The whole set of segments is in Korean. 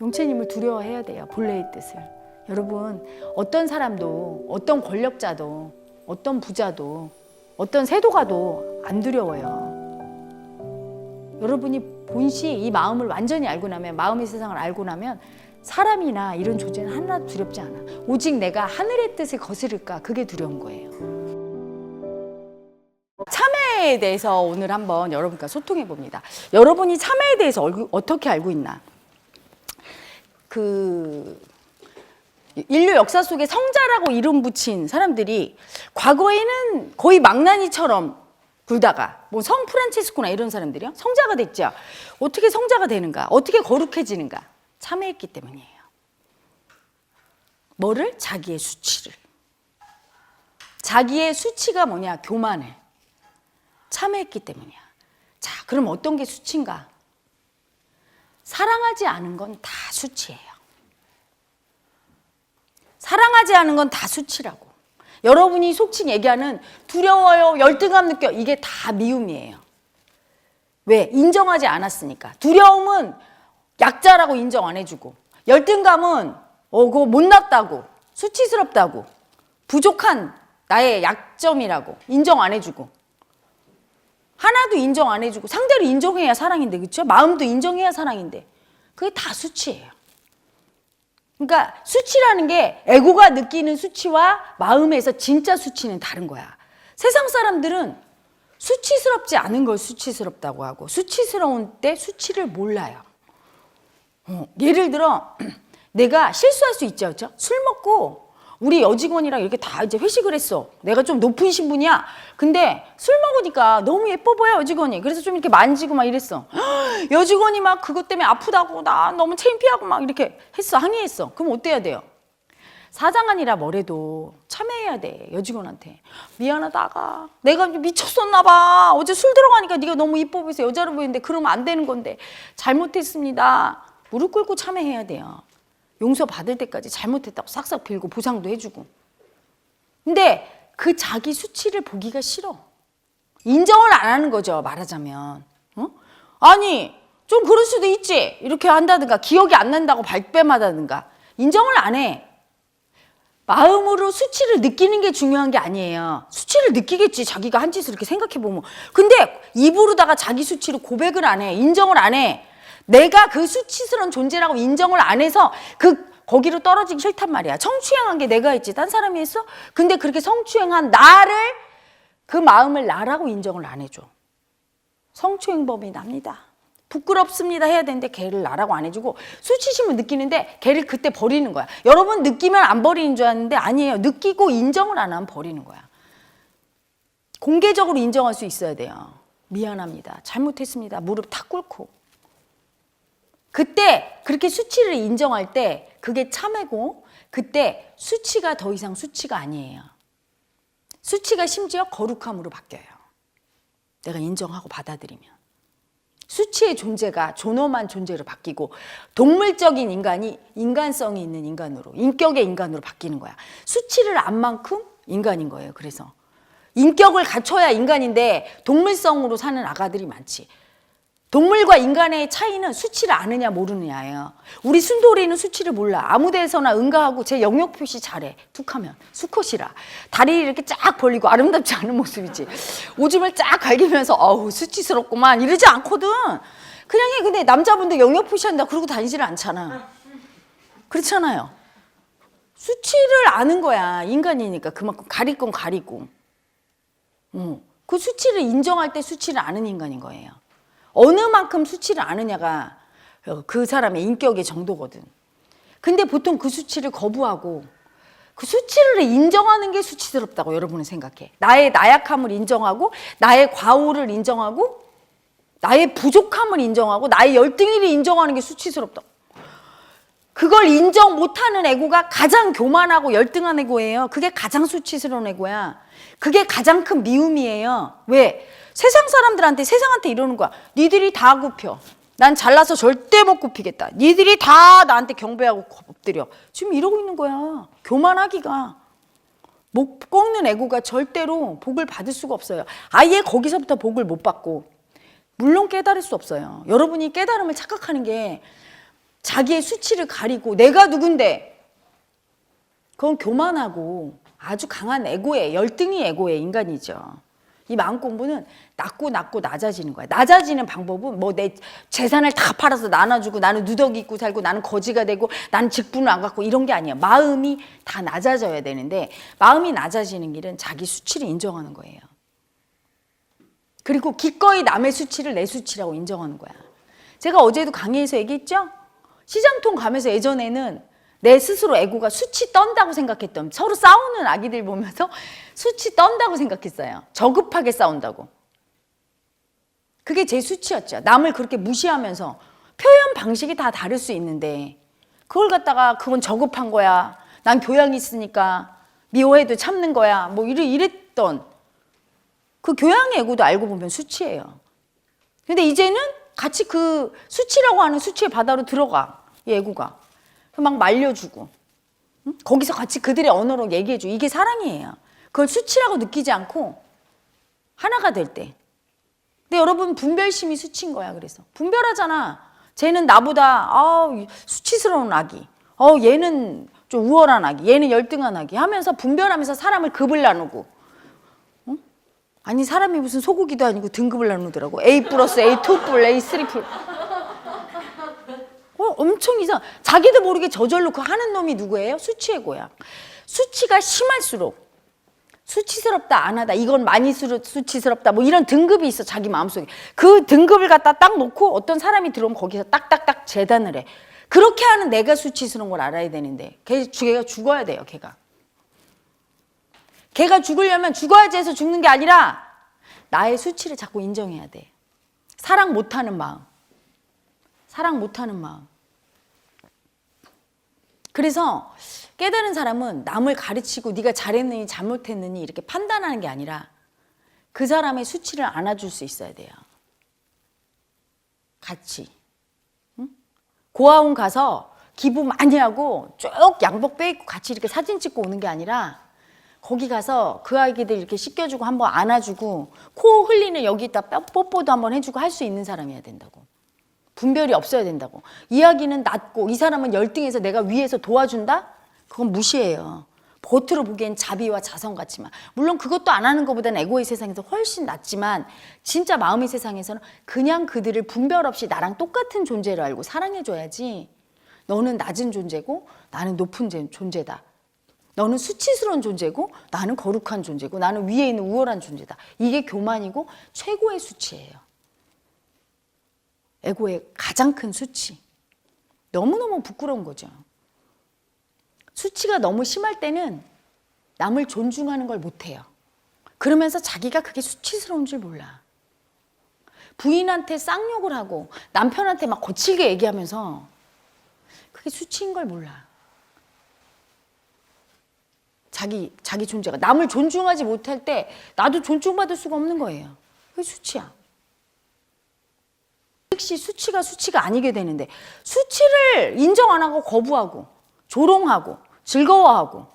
용채님을 두려워해야 돼요. 본래의 뜻을. 여러분, 어떤 사람도, 어떤 권력자도, 어떤 부자도, 어떤 세도가도 안 두려워요. 여러분이 본시 이 마음을 완전히 알고 나면, 마음의 세상을 알고 나면 사람이나 이런 존재는 하나도 두렵지 않아. 오직 내가 하늘의 뜻에 거스를까, 그게 두려운 거예요. 참회에 대해서 오늘 한번 여러분과 소통해 봅니다. 여러분이 참회에 대해서 어떻게 알고 있나? 인류 역사 속에 성자라고 이름 붙인 사람들이 과거에는 거의 망나니처럼 굴다가 뭐 성 프란체스코나 이런 사람들이요, 성자가 됐죠. 어떻게 성자가 되는가? 어떻게 거룩해지는가? 참회했기 때문이에요. 뭐를? 자기의 수치를. 자기의 수치가 뭐냐? 교만을. 참회했기 때문이야. 자, 그럼 어떤 게 수치인가? 사랑하지 않은 건 다 수치예요. 사랑하지 않은 건 다 수치라고. 여러분이 속칭 얘기하는 두려워요, 열등감 느껴, 이게 다 미움이에요. 왜? 인정하지 않았으니까. 두려움은 약자라고 인정 안 해주고, 열등감은 그거 못났다고, 수치스럽다고, 부족한 나의 약점이라고 인정 안 해주고, 하나도 인정 안 해주고, 상대를 인정해야 사랑인데, 그렇죠? 마음도 인정해야 사랑인데, 그게 다 수치예요. 그러니까 수치라는 게 에고가 느끼는 수치와 마음에서 진짜 수치는 다른 거야. 세상 사람들은 수치스럽지 않은 걸 수치스럽다고 하고, 수치스러운 때 수치를 몰라요. 예를 들어 내가 실수할 수 있죠, 그렇죠? 술 먹고 우리 여직원이랑 이렇게 다 이제 회식을 했어. 내가 좀 높은 신분이야. 근데 술 먹으니까 너무 예뻐 보여, 여직원이. 그래서 좀 이렇게 만지고 막 이랬어. 여직원이 막 그것 때문에 아프다고, 나 너무 창피하고 막 이렇게 했어. 항의했어. 그럼 어때야 돼요? 사장 아니라 뭐래도 참회해야 돼. 여직원한테. 미안하다가 내가 미쳤었나 봐. 어제 술 들어가니까 네가 너무 이뻐 보여서 여자로 보이는데 그러면 안 되는 건데 잘못했습니다. 무릎 꿇고 참회해야 돼요. 용서받을 때까지 잘못했다고 싹싹 빌고 보상도 해주고. 근데 그 자기 수치를 보기가 싫어. 인정을 안 하는 거죠, 말하자면. 아니 좀 그럴 수도 있지, 이렇게 한다든가, 기억이 안 난다고 발뺌하다든가. 인정을 안 해. 마음으로 수치를 느끼는 게 중요한 게 아니에요. 수치를 느끼겠지, 자기가 한 짓을 이렇게 생각해보면. 근데 입으로다가 자기 수치를 고백을 안 해. 인정을 안 해. 내가 그 수치스러운 존재라고 인정을 안 해서 거기로 떨어지기 싫단 말이야. 성추행한 게 내가 했지, 딴 사람이 했어? 근데 그렇게 성추행한 나를, 그 마음을 나라고 인정을 안 해줘. 성추행범이 납니다. 부끄럽습니다 해야 되는데 걔를 나라고 안 해주고, 수치심을 느끼는데 걔를 그때 버리는 거야. 여러분 느끼면 안 버리는 줄 아는데 아니에요. 느끼고 인정을 안 하면 버리는 거야. 공개적으로 인정할 수 있어야 돼요. 미안합니다, 잘못했습니다, 무릎 탁 꿇고. 그때 그렇게 수치를 인정할 때 그게 참회고, 그때 수치가 더 이상 수치가 아니에요. 수치가 심지어 거룩함으로 바뀌어요. 내가 인정하고 받아들이면. 수치의 존재가 존엄한 존재로 바뀌고, 동물적인 인간이 인간성이 있는 인간으로, 인격의 인간으로 바뀌는 거야. 수치를 안 만큼 인간인 거예요. 그래서 인격을 갖춰야 인간인데 동물성으로 사는 아가들이 많지. 동물과 인간의 차이는 수치를 아느냐 모르느냐예요. 우리 순돌이는 수치를 몰라. 아무 데서나 응가하고 제 영역 표시 잘해. 툭하면 수컷이라 다리를 이렇게 쫙 벌리고, 아름답지 않은 모습이지. 오줌을 쫙 갈기면서 어우 수치스럽구만 이러지 않거든. 그냥 해. 근데 남자분들 영역 표시한다 그러고 다니지를 않잖아. 그렇잖아요. 수치를 아는 거야. 인간이니까 그만큼 가릴 건 가리고. 그 수치를 인정할 때 수치를 아는 인간인 거예요. 어느 만큼 수치를 아느냐가 그 사람의 인격의 정도거든. 근데 보통 그 수치를 거부하고, 그 수치를 인정하는 게 수치스럽다고 여러분은 생각해. 나의 나약함을 인정하고, 나의 과오를 인정하고, 나의 부족함을 인정하고, 나의 열등이를 인정하는 게 수치스럽다고. 그걸 인정 못하는 에고가 가장 교만하고 열등한 에고예요. 그게 가장 수치스러운 에고야. 그게 가장 큰 미움이에요. 왜? 세상 사람들한테, 세상한테 이러는 거야. 니들이 다 굽혀. 난 잘나서 절대 못 굽히겠다. 니들이 다 나한테 경배하고 엎드려. 지금 이러고 있는 거야. 교만하기가. 못 꺾는 에고가 절대로 복을 받을 수가 없어요. 아예 거기서부터 복을 못 받고, 물론 깨달을 수 없어요. 여러분이 깨달음을 착각하는 게, 자기의 수치를 가리고 내가 누군데, 그건 교만하고 아주 강한 에고의, 열등이 에고의 인간이죠. 이 마음 공부는 낮고 낮아지는 거야. 낮아지는 방법은 뭐 내 재산을 다 팔아서 나눠주고 나는 누더기 입고 살고 나는 거지가 되고 나는 직분을 안 갖고 이런 게 아니야. 마음이 다 낮아져야 되는데 마음이 낮아지는 길은 자기 수치를 인정하는 거예요. 그리고 기꺼이 남의 수치를 내 수치라고 인정하는 거야. 제가 어제도 강의에서 얘기했죠? 시장통 가면서 예전에는 내 스스로 에고가 수치 떤다고 생각했던, 서로 싸우는 아기들 보면서 수치 떤다고 생각했어요. 저급하게 싸운다고. 그게 제 수치였죠. 남을 그렇게 무시하면서 표현 방식이 다 다를 수 있는데 그걸 갖다가 그건 저급한 거야. 난 교양이 있으니까 미워해도 참는 거야. 뭐 이랬던 그 교양의 에고도 알고 보면 수치예요. 근데 이제는 같이 그 수치라고 하는 수치의 바다로 들어가. 이 에고가. 막 말려주고, 응? 거기서 같이 그들의 언어로 얘기해주고, 이게 사랑이에요. 그걸 수치라고 느끼지 않고 하나가 될 때. 근데 여러분, 분별심이 수치인 거야. 그래서 분별하잖아. 쟤는 나보다 수치스러운 아기, 얘는 좀 우월한 아기, 얘는 열등한 아기 하면서 분별하면서 사람을 급을 나누고, 응? 아니 사람이 무슨 소고기도 아니고 등급을 나누더라고. A+, A2+, A3+. 엄청 이상. 자기도 모르게 저절로 그 하는 놈이 누구예요? 수치에고야. 수치가 심할수록 수치스럽다, 안 하다, 이건 많이 수치스럽다, 뭐 이런 등급이 있어, 자기 마음속에. 그 등급을 갖다 딱 놓고 어떤 사람이 들어오면 거기서 딱딱딱 재단을 해. 그렇게 하는 내가 수치스러운 걸 알아야 되는데 걔가 죽어야 돼요. 걔가 죽으려면 죽어야지 해서 죽는 게 아니라 나의 수치를 자꾸 인정해야 돼. 사랑 못하는 마음. 그래서 깨달은 사람은 남을 가르치고 네가 잘했느니 잘못했느니 이렇게 판단하는 게 아니라 그 사람의 수치를 안아줄 수 있어야 돼요. 같이. 응? 고아원 가서 기부 많이 하고 쭉 양복 빼입고 같이 이렇게 사진 찍고 오는 게 아니라 거기 가서 그 아기들 이렇게 씻겨주고 한번 안아주고 코 흘리는 여기다 뽀뽀도 한번 해주고 할 수 있는 사람이어야 된다고. 분별이 없어야 된다고. 이야기는 낮고 이 사람은 열등해서 내가 위에서 도와준다? 그건 무시해요. 겉으로 보기엔 자비와 자성 같지만, 물론 그것도 안 하는 것보다는 에고의 세상에서 훨씬 낫지만 진짜 마음의 세상에서는 그냥 그들을 분별 없이 나랑 똑같은 존재로 알고 사랑해줘야지. 너는 낮은 존재고 나는 높은 존재다. 너는 수치스러운 존재고 나는 거룩한 존재고 나는 위에 있는 우월한 존재다. 이게 교만이고 최고의 수치예요. 에고의 가장 큰 수치. 너무너무 부끄러운 거죠. 수치가 너무 심할 때는 남을 존중하는 걸 못해요. 그러면서 자기가 그게 수치스러운 줄 몰라. 부인한테 쌍욕을 하고 남편한테 막 거칠게 얘기하면서 그게 수치인 걸 몰라. 자기 존재가. 남을 존중하지 못할 때 나도 존중받을 수가 없는 거예요. 그게 수치야. 즉시 수치가 아니게 되는데 수치를 인정 안 하고 거부하고 조롱하고 즐거워하고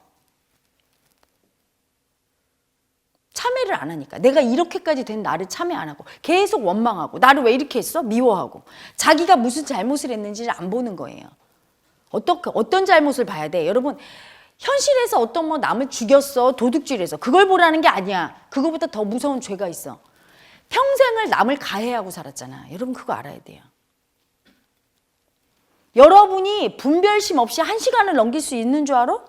참회를 안 하니까 내가 이렇게까지 된 나를 참회 안 하고 계속 원망하고 나를 왜 이렇게 했어? 미워하고 자기가 무슨 잘못을 했는지를 안 보는 거예요. 어떤 잘못을 봐야 돼? 여러분 현실에서 어떤 뭐 남을 죽였어 도둑질해서 그걸 보라는 게 아니야. 그거보다 더 무서운 죄가 있어. 평생을 남을 가해하고 살았잖아. 여러분 그거 알아야 돼요. 여러분이 분별심 없이 1시간을 넘길 수 있는 줄 알아?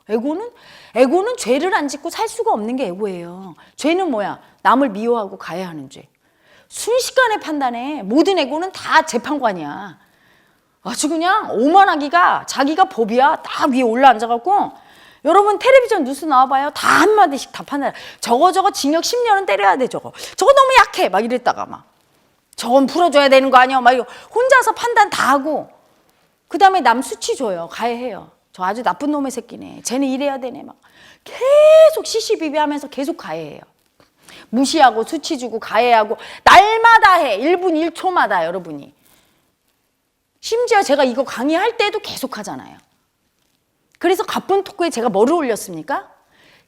에고는 죄를 안 짓고 살 수가 없는 게 에고예요. 죄는 뭐야? 남을 미워하고 가해하는 죄. 순식간에 판단해. 모든 에고는 다 재판관이야. 아주 그냥 오만하기가 자기가 법이야. 딱 위에 올라앉아갖고 여러분 텔레비전 뉴스 나와봐요. 다 한마디씩 다 판단해. 저거 징역 10년은 때려야 돼. 저거 너무 약해. 막 이랬다가 막 저건 풀어줘야 되는 거 아니야. 막 이거 혼자서 판단 다 하고 그 다음에 남 수치 줘요. 가해해요. 저 아주 나쁜 놈의 새끼네. 쟤는 이래야 되네. 막 계속 시시비비하면서 계속 가해해요. 무시하고 수치 주고 가해하고 날마다 해. 1분 1초마다 여러분이. 심지어 제가 이거 강의할 때도 계속 하잖아요. 그래서 가쁜 토크에 제가 뭐를 올렸습니까?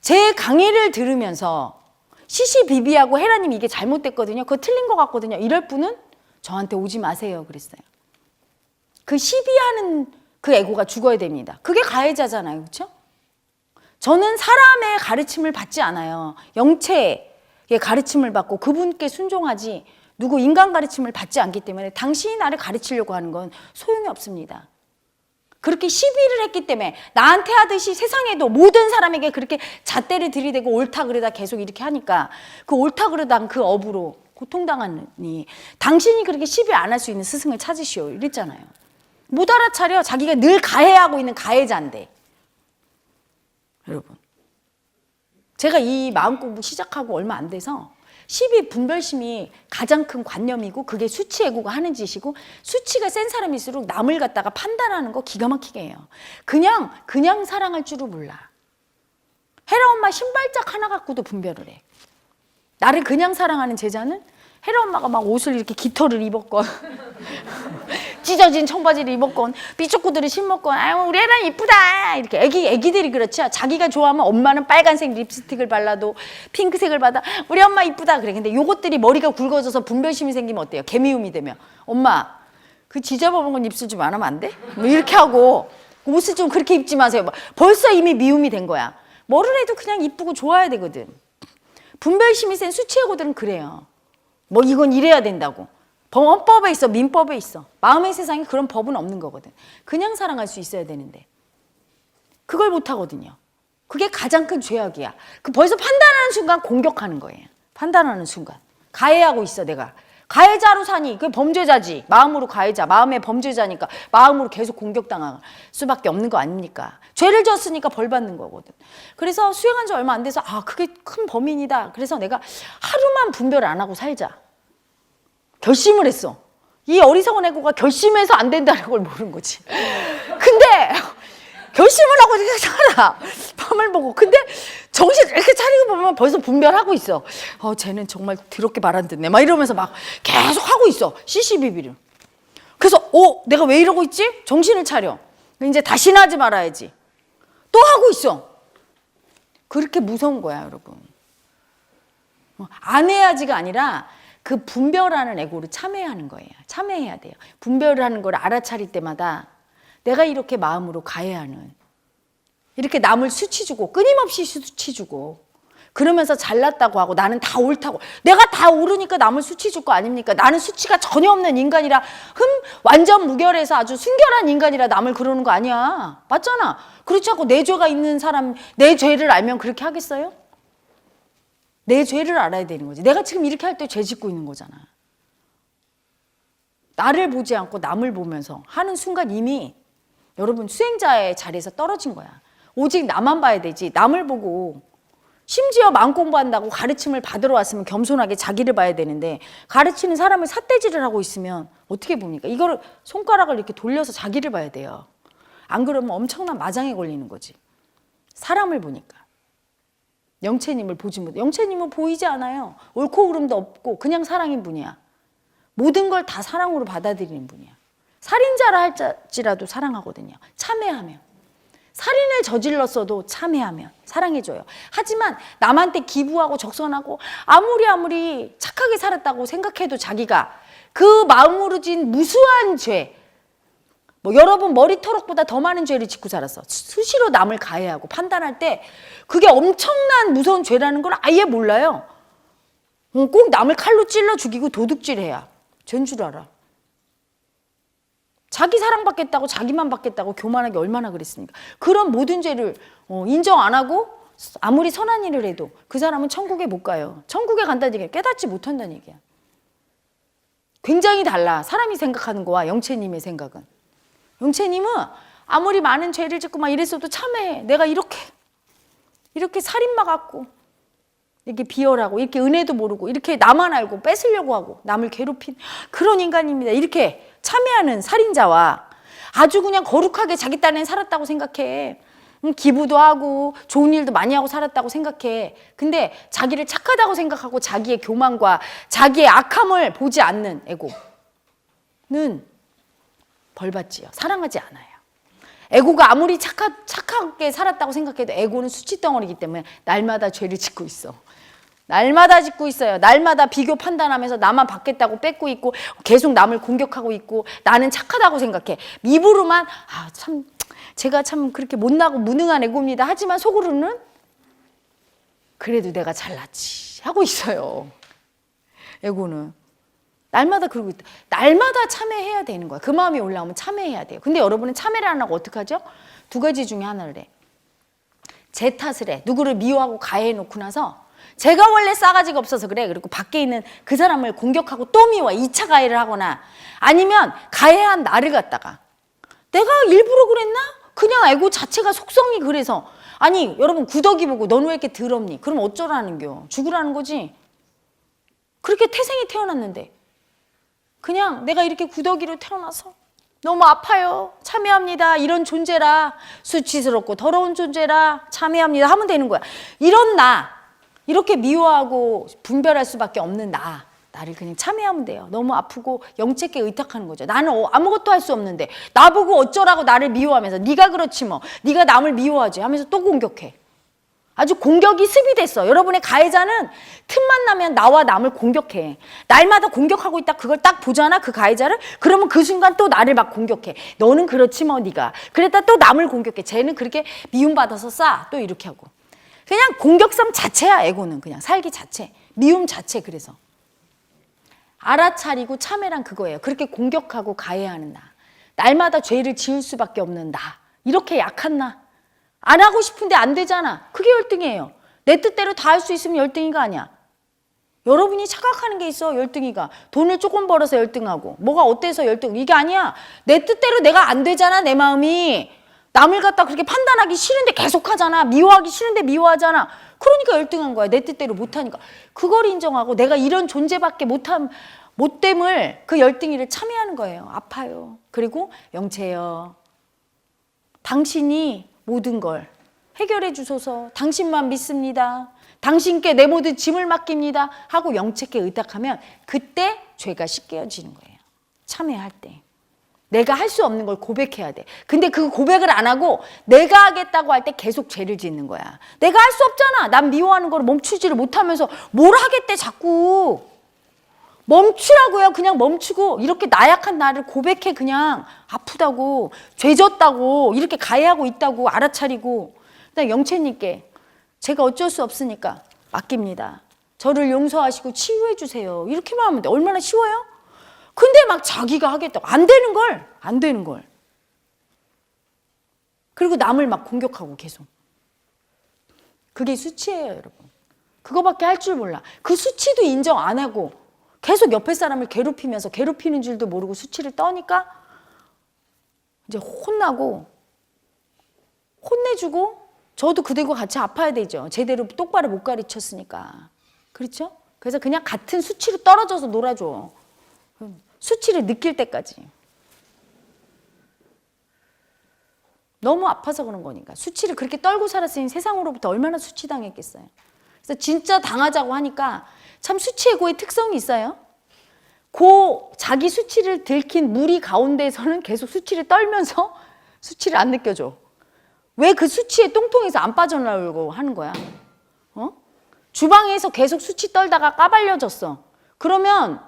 제 강의를 들으면서 시시비비하고 헤라님 이게 잘못됐거든요. 그거 틀린 것 같거든요. 이럴 분은 저한테 오지 마세요. 그랬어요. 그 시비하는 그 에고가 죽어야 됩니다. 그게 가해자잖아요. 그렇죠? 저는 사람의 가르침을 받지 않아요. 영체의 가르침을 받고 그분께 순종하지 누구 인간 가르침을 받지 않기 때문에 당신이 나를 가르치려고 하는 건 소용이 없습니다. 그렇게 시비를 했기 때문에 나한테 하듯이 세상에도 모든 사람에게 그렇게 잣대를 들이대고 옳다 그르다 계속 이렇게 하니까 그 옳다 그르다 그 업으로 고통당하니 당신이 그렇게 시비 안 할 수 있는 스승을 찾으시오 이랬잖아요. 못 알아차려. 자기가 늘 가해하고 있는 가해자인데. 여러분, 제가 이 마음 공부 시작하고 얼마 안 돼서 시비 분별심이 가장 큰 관념이고 그게 수치 애고가 하는 짓이고 수치가 센 사람일수록 남을 갖다가 판단하는 거 기가 막히게 해요. 그냥 사랑할 줄을 몰라. 헤라 엄마 신발짝 하나 갖고도 분별을 해. 나를 그냥 사랑하는 제자는 헤라 엄마가 막 옷을 이렇게 깃털을 입었건 찢어진 청바지를 입었건 삐죽구들을 신었건 아유 우리 헤라 이쁘다 이렇게 애기들이 그렇죠. 자기가 좋아하면 엄마는 빨간색 립스틱을 발라도 핑크색을 받아 우리 엄마 이쁘다 그래. 근데 요것들이 머리가 굵어져서 분별심이 생기면 어때요? 개미움이 되면 엄마 그 지저분한 입술 좀 안 하면 안 돼? 뭐 이렇게 하고 옷을 좀 그렇게 입지 마세요. 벌써 이미 미움이 된 거야. 뭐를 해도 그냥 이쁘고 좋아야 되거든. 분별심이 센 수치애고들은 그래요. 뭐 이건 이래야 된다고. 헌법에 있어, 민법에 있어. 마음의 세상에 그런 법은 없는 거거든. 그냥 사랑할 수 있어야 되는데 그걸 못 하거든요. 그게 가장 큰 죄악이야. 그 벌써 판단하는 순간 공격하는 거예요. 판단하는 순간 가해하고 있어. 내가 가해자로 사니 그 범죄자지. 마음으로 가해자, 마음의 범죄자니까 마음으로 계속 공격당할 수밖에 없는 거 아닙니까? 죄를 졌으니까 벌 받는 거거든. 그래서 수행한 지 얼마 안 돼서 아 그게 큰 범인이다. 그래서 내가 하루만 분별 안 하고 살자. 결심을 했어. 이 어리석은 애고가 결심해서 안 된다는 걸 모르는 거지. 근데 결심을 하고 이렇게 살아. 밤을 보고. 근데 정신 이렇게 차리고 보면 벌써 분별하고 있어. 쟤는 정말 더럽게 말 안 듣네. 막 이러면서 막 계속 하고 있어. 시시비비를. 그래서 내가 왜 이러고 있지? 정신을 차려. 이제 다시는 하지 말아야지. 또 하고 있어. 그렇게 무서운 거야, 여러분. 안 해야지가 아니라 그 분별하는 애고를 참여하는 거예요. 참여해야 돼요. 분별하는 걸 알아차릴 때마다 내가 이렇게 마음으로 가해하는 이렇게 남을 수치 주고 끊임없이 수치 주고 그러면서 잘났다고 하고 나는 다 옳다고 내가 다 옳으니까 남을 수치 줄 거 아닙니까? 나는 수치가 전혀 없는 인간이라 완전 무결해서 아주 순결한 인간이라 남을 그러는 거 아니야. 맞잖아. 그렇지 않고 내 죄가 있는 사람 내 죄를 알면 그렇게 하겠어요? 내 죄를 알아야 되는 거지. 내가 지금 이렇게 할 때 죄 짓고 있는 거잖아. 나를 보지 않고 남을 보면서 하는 순간 이미 여러분 수행자의 자리에서 떨어진 거야. 오직 나만 봐야 되지. 남을 보고 심지어 마음 공부한다고 가르침을 받으러 왔으면 겸손하게 자기를 봐야 되는데 가르치는 사람을 삿대질을 하고 있으면 어떻게 봅니까? 이거를 손가락을 이렇게 돌려서 자기를 봐야 돼요. 안 그러면 엄청난 마장에 걸리는 거지. 사람을 보니까. 영채님을 보지 못해. 영채님은 보이지 않아요. 옳고 그름도 없고 그냥 사랑인 분이야. 모든 걸 다 사랑으로 받아들이는 분이야. 살인자라 할지라도 사랑하거든요. 참회하면. 살인을 저질렀어도 참회하면 사랑해줘요. 하지만 남한테 기부하고 적선하고 아무리 착하게 살았다고 생각해도 자기가 그 마음으로 진 무수한 죄 여러분 머리털옥보다 더 많은 죄를 짓고 살았어. 수시로 남을 가해하고 판단할 때 그게 엄청난 무서운 죄라는 걸 아예 몰라요. 꼭 남을 칼로 찔러 죽이고 도둑질해야 죄인 줄 알아. 자기 사랑받겠다고 자기만 받겠다고 교만하게 얼마나 그랬습니까? 그런 모든 죄를 인정 안 하고 아무리 선한 일을 해도 그 사람은 천국에 못 가요. 천국에 간다는 얘기야. 깨닫지 못한다는 얘기야. 굉장히 달라. 사람이 생각하는 거와 영채님의 생각은. 영채님은 아무리 많은 죄를 짓고 막 이랬어도 참해. 내가 이렇게 살인마 같고 이렇게 비열하고 이렇게 은혜도 모르고 이렇게 나만 알고 뺏으려고 하고 남을 괴롭힌 그런 인간입니다. 이렇게 참여하는 살인자와 아주 그냥 거룩하게 자기 딴엔 살았다고 생각해. 기부도 하고 좋은 일도 많이 하고 살았다고 생각해. 근데 자기를 착하다고 생각하고 자기의 교만과 자기의 악함을 보지 않는 에고는 벌받지요. 사랑하지 않아요. 에고가 아무리 착하게 살았다고 생각해도 에고는 수치덩어리이기 때문에 날마다 죄를 짓고 있어. 날마다 짓고 있어요. 날마다 비교 판단하면서 나만 받겠다고 뺏고 있고 계속 남을 공격하고 있고 나는 착하다고 생각해. 입으로만 참 제가 참 그렇게 못나고 무능한 애고입니다. 하지만 속으로는 그래도 내가 잘났지 하고 있어요. 애고는. 날마다 그러고 있다. 날마다 참회해야 되는 거야. 그 마음이 올라오면 참회해야 돼요. 근데 여러분은 참회를 안 하고 어떡하죠? 두 가지 중에 하나를 해. 제 탓을 해. 누구를 미워하고 가해해 놓고 나서 제가 원래 싸가지가 없어서 그래. 그리고 밖에 있는 그 사람을 공격하고 또 미워. 2차 가해를 하거나 아니면 가해한 나를 갖다가 내가 일부러 그랬나? 그냥 애고 자체가 속성이 그래서. 아니 여러분 구더기 보고 너는 왜 이렇게 더럽니? 그럼 어쩌라는겨? 죽으라는 거지. 그렇게 태생이 태어났는데 그냥 내가 이렇게 구더기로 태어나서 너무 아파요. 참회합니다. 이런 존재라. 수치스럽고 더러운 존재라. 참회합니다. 하면 되는 거야. 이런 나, 이렇게 미워하고 분별할 수밖에 없는 나를 그냥 참회하면 돼요. 너무 아프고 영책에 의탁하는 거죠. 나는 아무것도 할 수 없는데 나보고 어쩌라고 나를 미워하면서 네가 그렇지 뭐. 네가 남을 미워하지 하면서 또 공격해. 아주 공격이 습이 됐어. 여러분의 가해자는 틈만 나면 나와 남을 공격해. 날마다 공격하고 있다. 그걸 딱 보잖아. 그 가해자를. 그러면 그 순간 또 나를 막 공격해. 너는 그렇지 뭐 네가. 그랬다 또 남을 공격해. 쟤는 그렇게 미움받아서 싸. 또 이렇게 하고. 그냥 공격성 자체야. 애고는 그냥 살기 자체. 미움 자체. 그래서. 알아차리고 참회란 그거예요. 그렇게 공격하고 가해하는 나. 날마다 죄를 지을 수밖에 없는 나. 이렇게 약한 나. 안 하고 싶은데 안 되잖아. 그게 열등이에요. 내 뜻대로 다 할 수 있으면 열등이가 아니야. 여러분이 착각하는 게 있어. 열등이가. 돈을 조금 벌어서 열등하고 뭐가 어때서 열등. 이게 아니야. 내 뜻대로 내가 안 되잖아. 내 마음이. 남을 갖다 그렇게 판단하기 싫은데 계속 하잖아. 미워하기 싫은데 미워하잖아. 그러니까 열등한 거야. 내 뜻대로 못하니까. 그걸 인정하고 내가 이런 존재밖에 못됨을 그 열등이를 참여하는 거예요. 아파요. 그리고 영채여. 당신이 모든 걸 해결해 주소서. 당신만 믿습니다. 당신께 내 모든 짐을 맡깁니다. 하고 영책에 의탁하면 그때 죄가 씻겨지는 거예요. 참회할 때. 내가 할 수 없는 걸 고백해야 돼. 근데 그 고백을 안 하고 내가 하겠다고 할 때 계속 죄를 짓는 거야. 내가 할 수 없잖아. 난 미워하는 걸 멈추지를 못하면서 뭘 하겠대 자꾸. 멈추라고요. 그냥 멈추고 이렇게 나약한 나를 고백해. 그냥 아프다고 죄졌다고 이렇게 가해하고 있다고 알아차리고. 그다음에 영채님께 제가 어쩔 수 없으니까 맡깁니다. 저를 용서하시고 치유해 주세요. 이렇게만 하면 돼. 얼마나 쉬워요? 근데 막 자기가 하겠다고 안 되는 걸. 그리고 남을 막 공격하고 계속. 그게 수치예요, 여러분. 그거밖에 할 줄 몰라. 그 수치도 인정 안 하고 계속 옆에 사람을 괴롭히면서 괴롭히는 줄도 모르고 수치를 떠니까 이제 혼나고 혼내주고 저도 그들과 같이 아파야 되죠. 제대로 똑바로 못 가르쳤으니까. 그렇죠? 그래서 그냥 같은 수치로 떨어져서 놀아줘. 수치를 느낄 때까지. 너무 아파서 그런 거니까. 수치를 그렇게 떨고 살았으니 세상으로부터 얼마나 수치당했겠어요. 그래서 진짜 당하자고 하니까 참 수치해고의 특성이 있어요. 자기 수치를 들킨 무리 가운데에서는 계속 수치를 떨면서 수치를 안 느껴줘. 왜 그 수치에 똥통에서 안 빠져나오려고 하는 거야? 주방에서 계속 수치 떨다가 까발려졌어. 그러면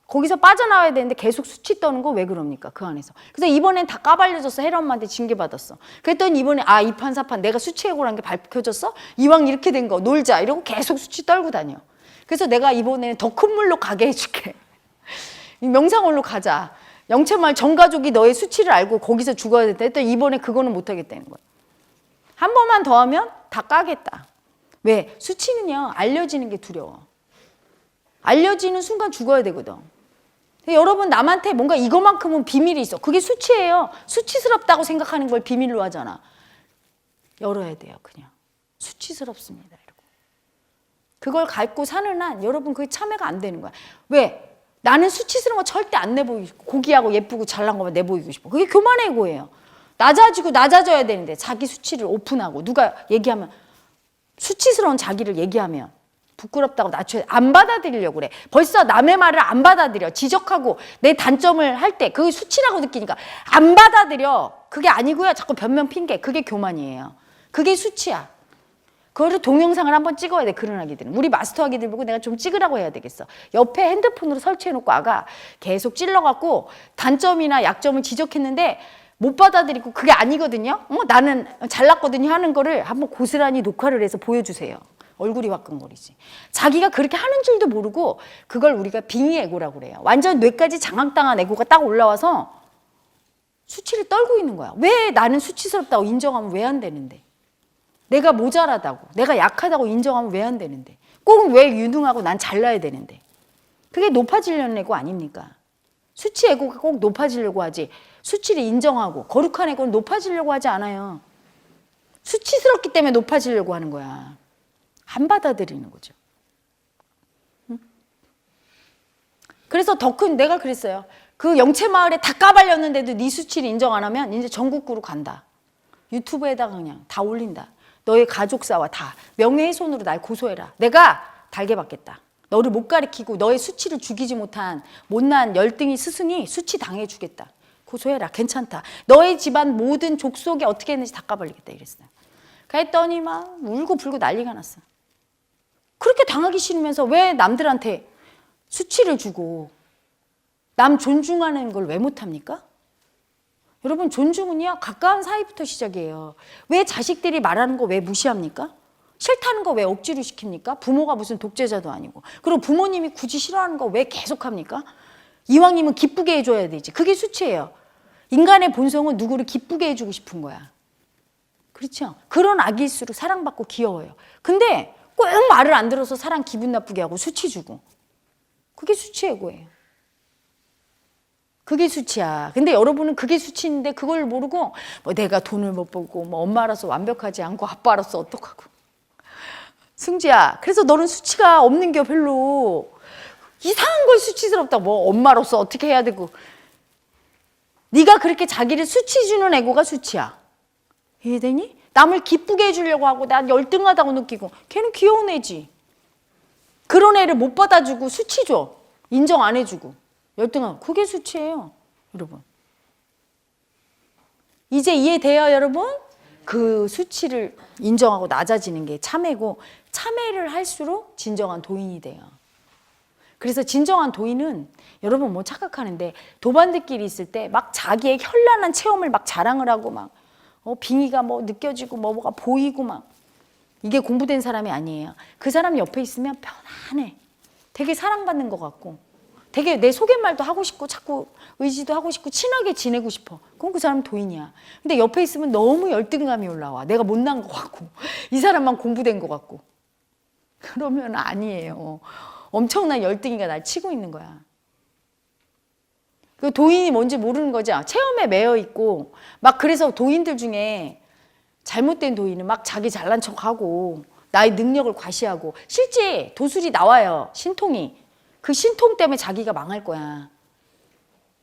거기서 빠져나와야 되는데 계속 수치 떠는 거 왜 그럽니까? 그 안에서. 그래서 이번엔 다 까발려져서 혜라 엄마한테 징계받았어. 그랬더니 이번에 이판사판 내가 수치해고라는 게 밝혀졌어? 이왕 이렇게 된 거 놀자 이러고 계속 수치 떨고 다녀. 그래서 내가 이번에는 더 큰 물로 가게 해줄게. 명상홀로 가자. 영채마을 전 가족이 너의 수치를 알고 거기서 죽어야 된다 했더니 이번에 그거는 못하겠다는 거야. 한 번만 더 하면 다 까겠다. 왜? 수치는요 알려지는 게 두려워. 알려지는 순간 죽어야 되거든. 여러분 남한테 뭔가 이거만큼은 비밀이 있어. 그게 수치예요. 수치스럽다고 생각하는 걸 비밀로 하잖아. 열어야 돼요. 그냥. 수치스럽습니다. 이러고. 그걸 갖고 사는 한 여러분 그게 참회가 안 되는 거야. 왜? 나는 수치스러운 거 절대 안 내보이고 싶고 고귀하고 예쁘고 잘난 것만 내보이고 싶어. 그게 교만의 에고예요. 낮아져야 되는데 자기 수치를 오픈하고 누가 얘기하면 수치스러운 자기를 얘기하면 부끄럽다고 낮춰야 안 받아들이려고 그래. 벌써 남의 말을 안 받아들여. 지적하고 내 단점을 할 때 그게 수치라고 느끼니까 안 받아들여. 그게 아니고요. 자꾸 변명 핑계. 그게 교만이에요. 그게 수치야. 그거를 동영상을 한번 찍어야 돼. 그런 아기들은. 우리 마스터 아기들 보고 내가 좀 찍으라고 해야 되겠어. 옆에 핸드폰으로 설치해놓고 아가 계속 찔러갖고 단점이나 약점을 지적했는데 못 받아들이고 그게 아니거든요. 나는 잘났거든요 하는 거를 한번 고스란히 녹화를 해서 보여주세요. 얼굴이 화끈거리지. 자기가 그렇게 하는 줄도 모르고 그걸 우리가 빙의 애고라고 그래요. 완전 뇌까지 장악당한 애고가 딱 올라와서 수치를 떨고 있는 거야. 왜 나는 수치스럽다고 인정하면 왜 안 되는데? 내가 모자라다고, 내가 약하다고 인정하면 왜 안 되는데? 꼭 왜 유능하고 난 잘나야 되는데? 그게 높아지려는 애고 아닙니까? 수치 애고가 꼭 높아지려고 하지 수치를 인정하고 거룩한 애고는 높아지려고 하지 않아요. 수치스럽기 때문에 높아지려고 하는 거야. 안 받아들이는 거죠. 응? 그래서 더 큰 내가 그랬어요. 그 영채마을에 다 까발렸는데도 네 수치를 인정 안 하면 이제 전국구로 간다. 유튜브에다가 그냥 다 올린다. 너의 가족사와 다 명예훼손으로 날 고소해라. 내가 달게 받겠다. 너를 못 가리키고 너의 수치를 죽이지 못한 못난 열등이 스승이 수치 당해주겠다. 고소해라. 괜찮다. 너의 집안 모든 족속에 어떻게 했는지 다 까발리겠다 이랬어요. 그랬더니 막 울고 불고 난리가 났어. 그렇게 당하기 싫으면서 왜 남들한테 수치를 주고 남 존중하는 걸 왜 못합니까? 여러분 존중은요 가까운 사이부터 시작이에요. 왜 자식들이 말하는 거 왜 무시합니까? 싫다는 거 왜 억지로 시킵니까? 부모가 무슨 독재자도 아니고. 그리고 부모님이 굳이 싫어하는 거 왜 계속합니까? 이왕이면 기쁘게 해줘야 되지. 그게 수치예요. 인간의 본성은 누구를 기쁘게 해주고 싶은 거야. 그렇죠? 그런 아기일수록 사랑받고 귀여워요. 근데 꼭 말을 안 들어서 사람 기분 나쁘게 하고 수치 주고. 그게 수치 애고예요. 그게 수치야. 근데 여러분은 그게 수치인데 그걸 모르고 뭐 내가 돈을 못 벌고 뭐 엄마라서 완벽하지 않고 아빠라서 어떡하고. 승지야, 그래서 너는 수치가 없는 게 별로 이상한 걸 수치스럽다. 뭐 엄마로서 어떻게 해야 되고. 네가 그렇게 자기를 수치 주는 애고가 수치야. 이해되니? 남을 기쁘게 해주려고 하고 난 열등하다고 느끼고 걔는 귀여운 애지. 그런 애를 못 받아주고 수치 줘. 인정 안 해주고. 열등하고. 그게 수치예요. 여러분. 이제 이해돼요 여러분? 그 수치를 인정하고 낮아지는 게 참회고 참회를 할수록 진정한 도인이 돼요. 그래서 진정한 도인은 여러분 뭐 착각하는데 도반들끼리 있을 때 막 자기의 현란한 체험을 막 자랑을 하고 막 빙의가 뭐 느껴지고 뭐가 보이고 막 이게 공부된 사람이 아니에요. 그 사람 옆에 있으면 편안해. 되게 사랑받는 것 같고 되게 내 소개말도 하고 싶고 자꾸 의지도 하고 싶고 친하게 지내고 싶어. 그럼 그 사람은 도인이야. 근데 옆에 있으면 너무 열등감이 올라와. 내가 못난 것 같고 이 사람만 공부된 것 같고. 그러면 아니에요. 엄청난 열등이가 날 치고 있는 거야. 그 도인이 뭔지 모르는 거죠. 체험에 매여 있고 막 그래서 도인들 중에 잘못된 도인은 막 자기 잘난 척하고 나의 능력을 과시하고 실제 도술이 나와요. 신통이. 그 신통 때문에 자기가 망할 거야.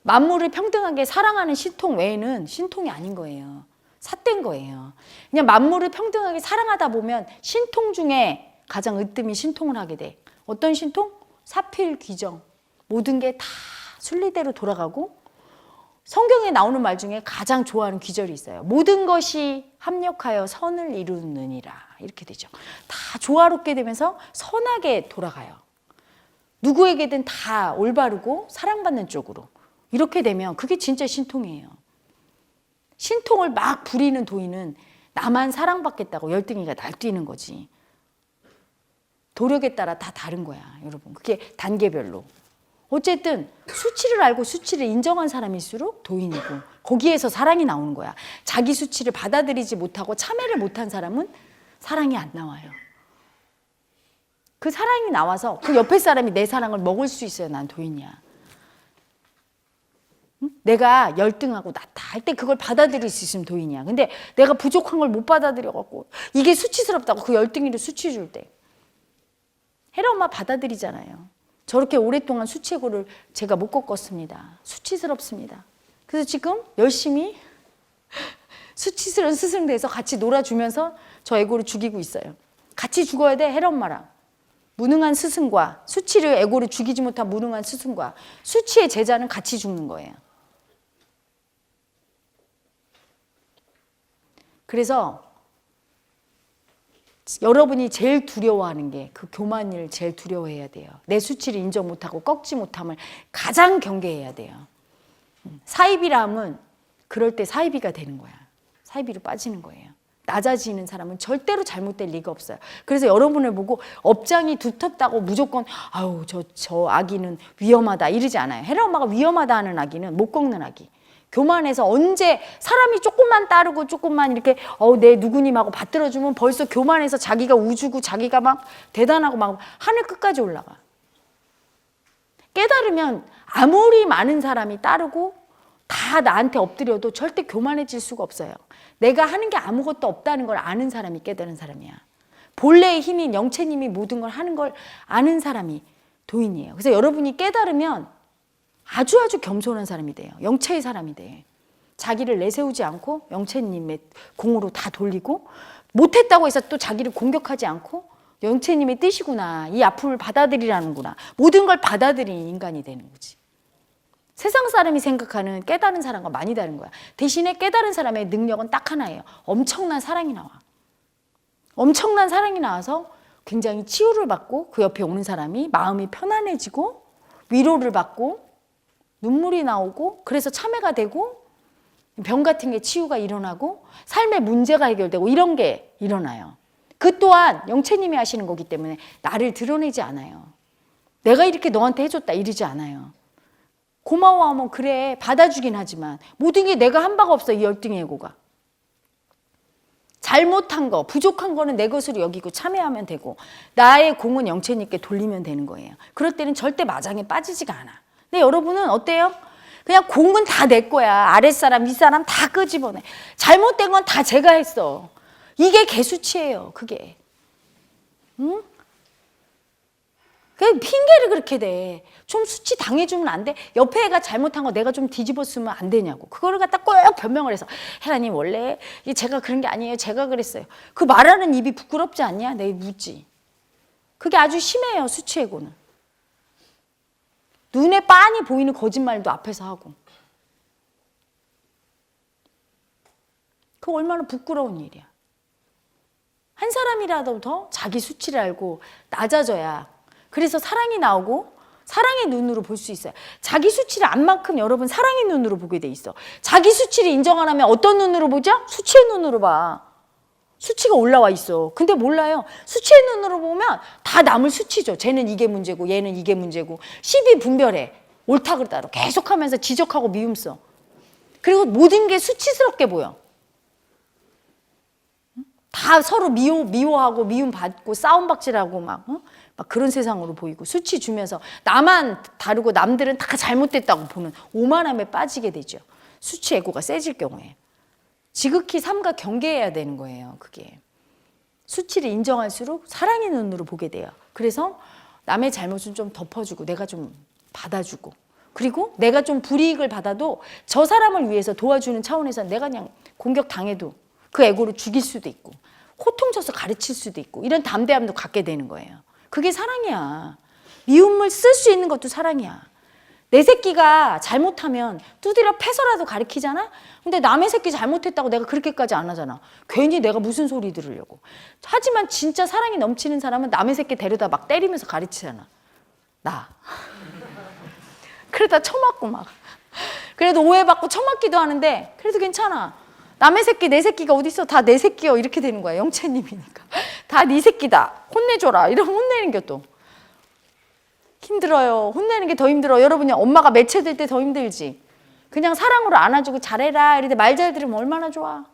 만물을 평등하게 사랑하는 신통 외에는 신통이 아닌 거예요. 삿된 거예요. 그냥 만물을 평등하게 사랑하다 보면 신통 중에 가장 으뜸이 신통을 하게 돼. 어떤 신통? 사필귀정. 모든 게 다 순리대로 돌아가고 성경에 나오는 말 중에 가장 좋아하는 귀절이 있어요. 모든 것이 합력하여 선을 이루느니라. 이렇게 되죠. 다 조화롭게 되면서 선하게 돌아가요. 누구에게든 다 올바르고 사랑받는 쪽으로. 이렇게 되면 그게 진짜 신통이에요. 신통을 막 부리는 도인은 나만 사랑받겠다고 열등이가 날뛰는 거지. 도력에 따라 다 다른 거야, 여러분. 그게 단계별로. 어쨌든 수치를 알고 수치를 인정한 사람일수록 도인이고 거기에서 사랑이 나오는 거야. 자기 수치를 받아들이지 못하고 참회를 못한 사람은 사랑이 안 나와요. 그 사랑이 나와서 그 옆에 사람이 내 사랑을 먹을 수 있어요. 난 도인이야. 응? 내가 열등하고 낮다 할 때 그걸 받아들일 수 있으면 도인이야. 근데 내가 부족한 걸 못 받아들여갖고 이게 수치스럽다고 그 열등이를 수치 줄 때 혜라 엄마 받아들이잖아요. 저렇게 오랫동안 수치고를 제가 못 꺾었습니다. 수치스럽습니다. 그래서 지금 열심히 수치스러운 스승 돼서 같이 놀아주면서 저 애고를 죽이고 있어요. 같이 죽어야 돼, 혜라 엄마랑. 무능한 스승과 수치를 애고를 죽이지 못한 무능한 스승과 수치의 제자는 같이 죽는 거예요. 그래서 여러분이 제일 두려워하는 게 그 교만을 제일 두려워해야 돼요. 내 수치를 인정 못하고 꺾지 못함을 가장 경계해야 돼요. 사이비라 함은 그럴 때 사이비가 되는 거야. 사이비로 빠지는 거예요. 낮아지는 사람은 절대로 잘못될 리가 없어요. 그래서 여러분을 보고 업장이 두텁다고 무조건 아우 저 아기는 위험하다 이러지 않아요. 혜라 엄마가 위험하다 하는 아기는 못 꺾는 아기. 교만해서 언제 사람이 조금만 따르고 조금만 이렇게 내 누구님하고 받들어주면 벌써 교만해서 자기가 우주고 자기가 막 대단하고 막 하늘 끝까지 올라가. 깨달으면 아무리 많은 사람이 따르고 다 나한테 엎드려도 절대 교만해질 수가 없어요. 내가 하는 게 아무것도 없다는 걸 아는 사람이 깨달은 사람이야. 본래의 힘인 영체님이 모든 걸 하는 걸 아는 사람이 도인이에요. 그래서 여러분이 깨달으면 아주 겸손한 사람이 돼요. 영체의 사람이 돼. 자기를 내세우지 않고 영체님의 공으로 다 돌리고 못했다고 해서 또 자기를 공격하지 않고 영체님의 뜻이구나. 이 아픔을 받아들이라는구나. 모든 걸 받아들이는 인간이 되는 거지. 세상 사람이 생각하는 깨달은 사람과 많이 다른 거야. 대신에 깨달은 사람의 능력은 딱 하나예요. 엄청난 사랑이 나와. 엄청난 사랑이 나와서 굉장히 치유를 받고 그 옆에 오는 사람이 마음이 편안해지고 위로를 받고 눈물이 나오고 그래서 참회가 되고 병 같은 게 치유가 일어나고 삶의 문제가 해결되고 이런 게 일어나요. 그 또한 영체님이 하시는 거기 때문에 나를 드러내지 않아요. 내가 이렇게 너한테 해줬다 이러지 않아요. 고마워하면 그래 받아주긴 하지만 모든 게 내가 한 바가 없어. 이 열등의 에고가. 잘못한 거 부족한 거는 내 것으로 여기고 참회하면 되고 나의 공은 영체님께 돌리면 되는 거예요. 그럴 때는 절대 마장에 빠지지가 않아. 근데 여러분은 어때요? 그냥 공은 다 내 거야. 아랫사람 윗사람 다 끄집어내. 잘못된 건 다 제가 했어. 이게 개수치예요. 그게. 응? 그 핑계를 그렇게 대. 좀 수치 당해주면 안 돼? 옆에 애가 잘못한 거 내가 좀 뒤집었으면 안 되냐고. 그거를 갖다 꼭 변명을 해서 혜라님 원래 제가 그런 게 아니에요. 제가 그랬어요. 그 말하는 입이 부끄럽지 않냐? 내 묻지. 그게 아주 심해요. 수치애고는. 눈에 빤히 보이는 거짓말도 앞에서 하고. 그거 얼마나 부끄러운 일이야. 한 사람이라도 더 자기 수치를 알고 낮아져야 그래서 사랑이 나오고 사랑의 눈으로 볼 수 있어요. 자기 수치를 안 만큼 여러분 사랑의 눈으로 보게 돼 있어. 자기 수치를 인정 안 하면 어떤 눈으로 보죠? 수치의 눈으로 봐. 수치가 올라와 있어. 근데 몰라요. 수치의 눈으로 보면 다 남을 수치죠. 쟤는 이게 문제고 얘는 이게 문제고 시비 분별해. 옳다 그르다로 계속하면서 지적하고 미움 써. 그리고 모든 게 수치스럽게 보여. 다 서로 미워하고 미움받고 싸움박질하고 막 그런 세상으로 보이고 수치 주면서 나만 다르고 남들은 다 잘못됐다고 보는 오만함에 빠지게 되죠. 수치 애고가 세질 경우에. 지극히 삼가 경계해야 되는 거예요. 그게. 수치를 인정할수록 사랑의 눈으로 보게 돼요. 그래서 남의 잘못은 좀 덮어주고 내가 좀 받아주고 그리고 내가 좀 불이익을 받아도 저 사람을 위해서 도와주는 차원에서 내가 그냥 공격당해도 그 애고를 죽일 수도 있고 호통쳐서 가르칠 수도 있고 이런 담대함도 갖게 되는 거예요. 그게 사랑이야. 미움을 쓸 수 있는 것도 사랑이야. 내 새끼가 잘못하면 두드려 패서라도 가르치잖아? 근데 남의 새끼 잘못했다고 내가 그렇게까지 안 하잖아. 괜히 내가 무슨 소리 들으려고. 하지만 진짜 사랑이 넘치는 사람은 남의 새끼 데려다 막 때리면서 가르치잖아. 나. 그러다 처맞고 막. 그래도 오해받고 처맞기도 하는데 그래도 괜찮아. 남의 새끼 내 새끼가 어딨어. 다 내 새끼요. 이렇게 되는 거야. 영체님이니까. 다 네 새끼다. 혼내줘라. 이러면 혼내는 게 또. 힘들어요. 혼내는 게 더 힘들어. 여러분이 엄마가 매체될 때 더 힘들지. 그냥 사랑으로 안아주고 잘해라. 이럴 때 말 잘 들으면 얼마나 좋아.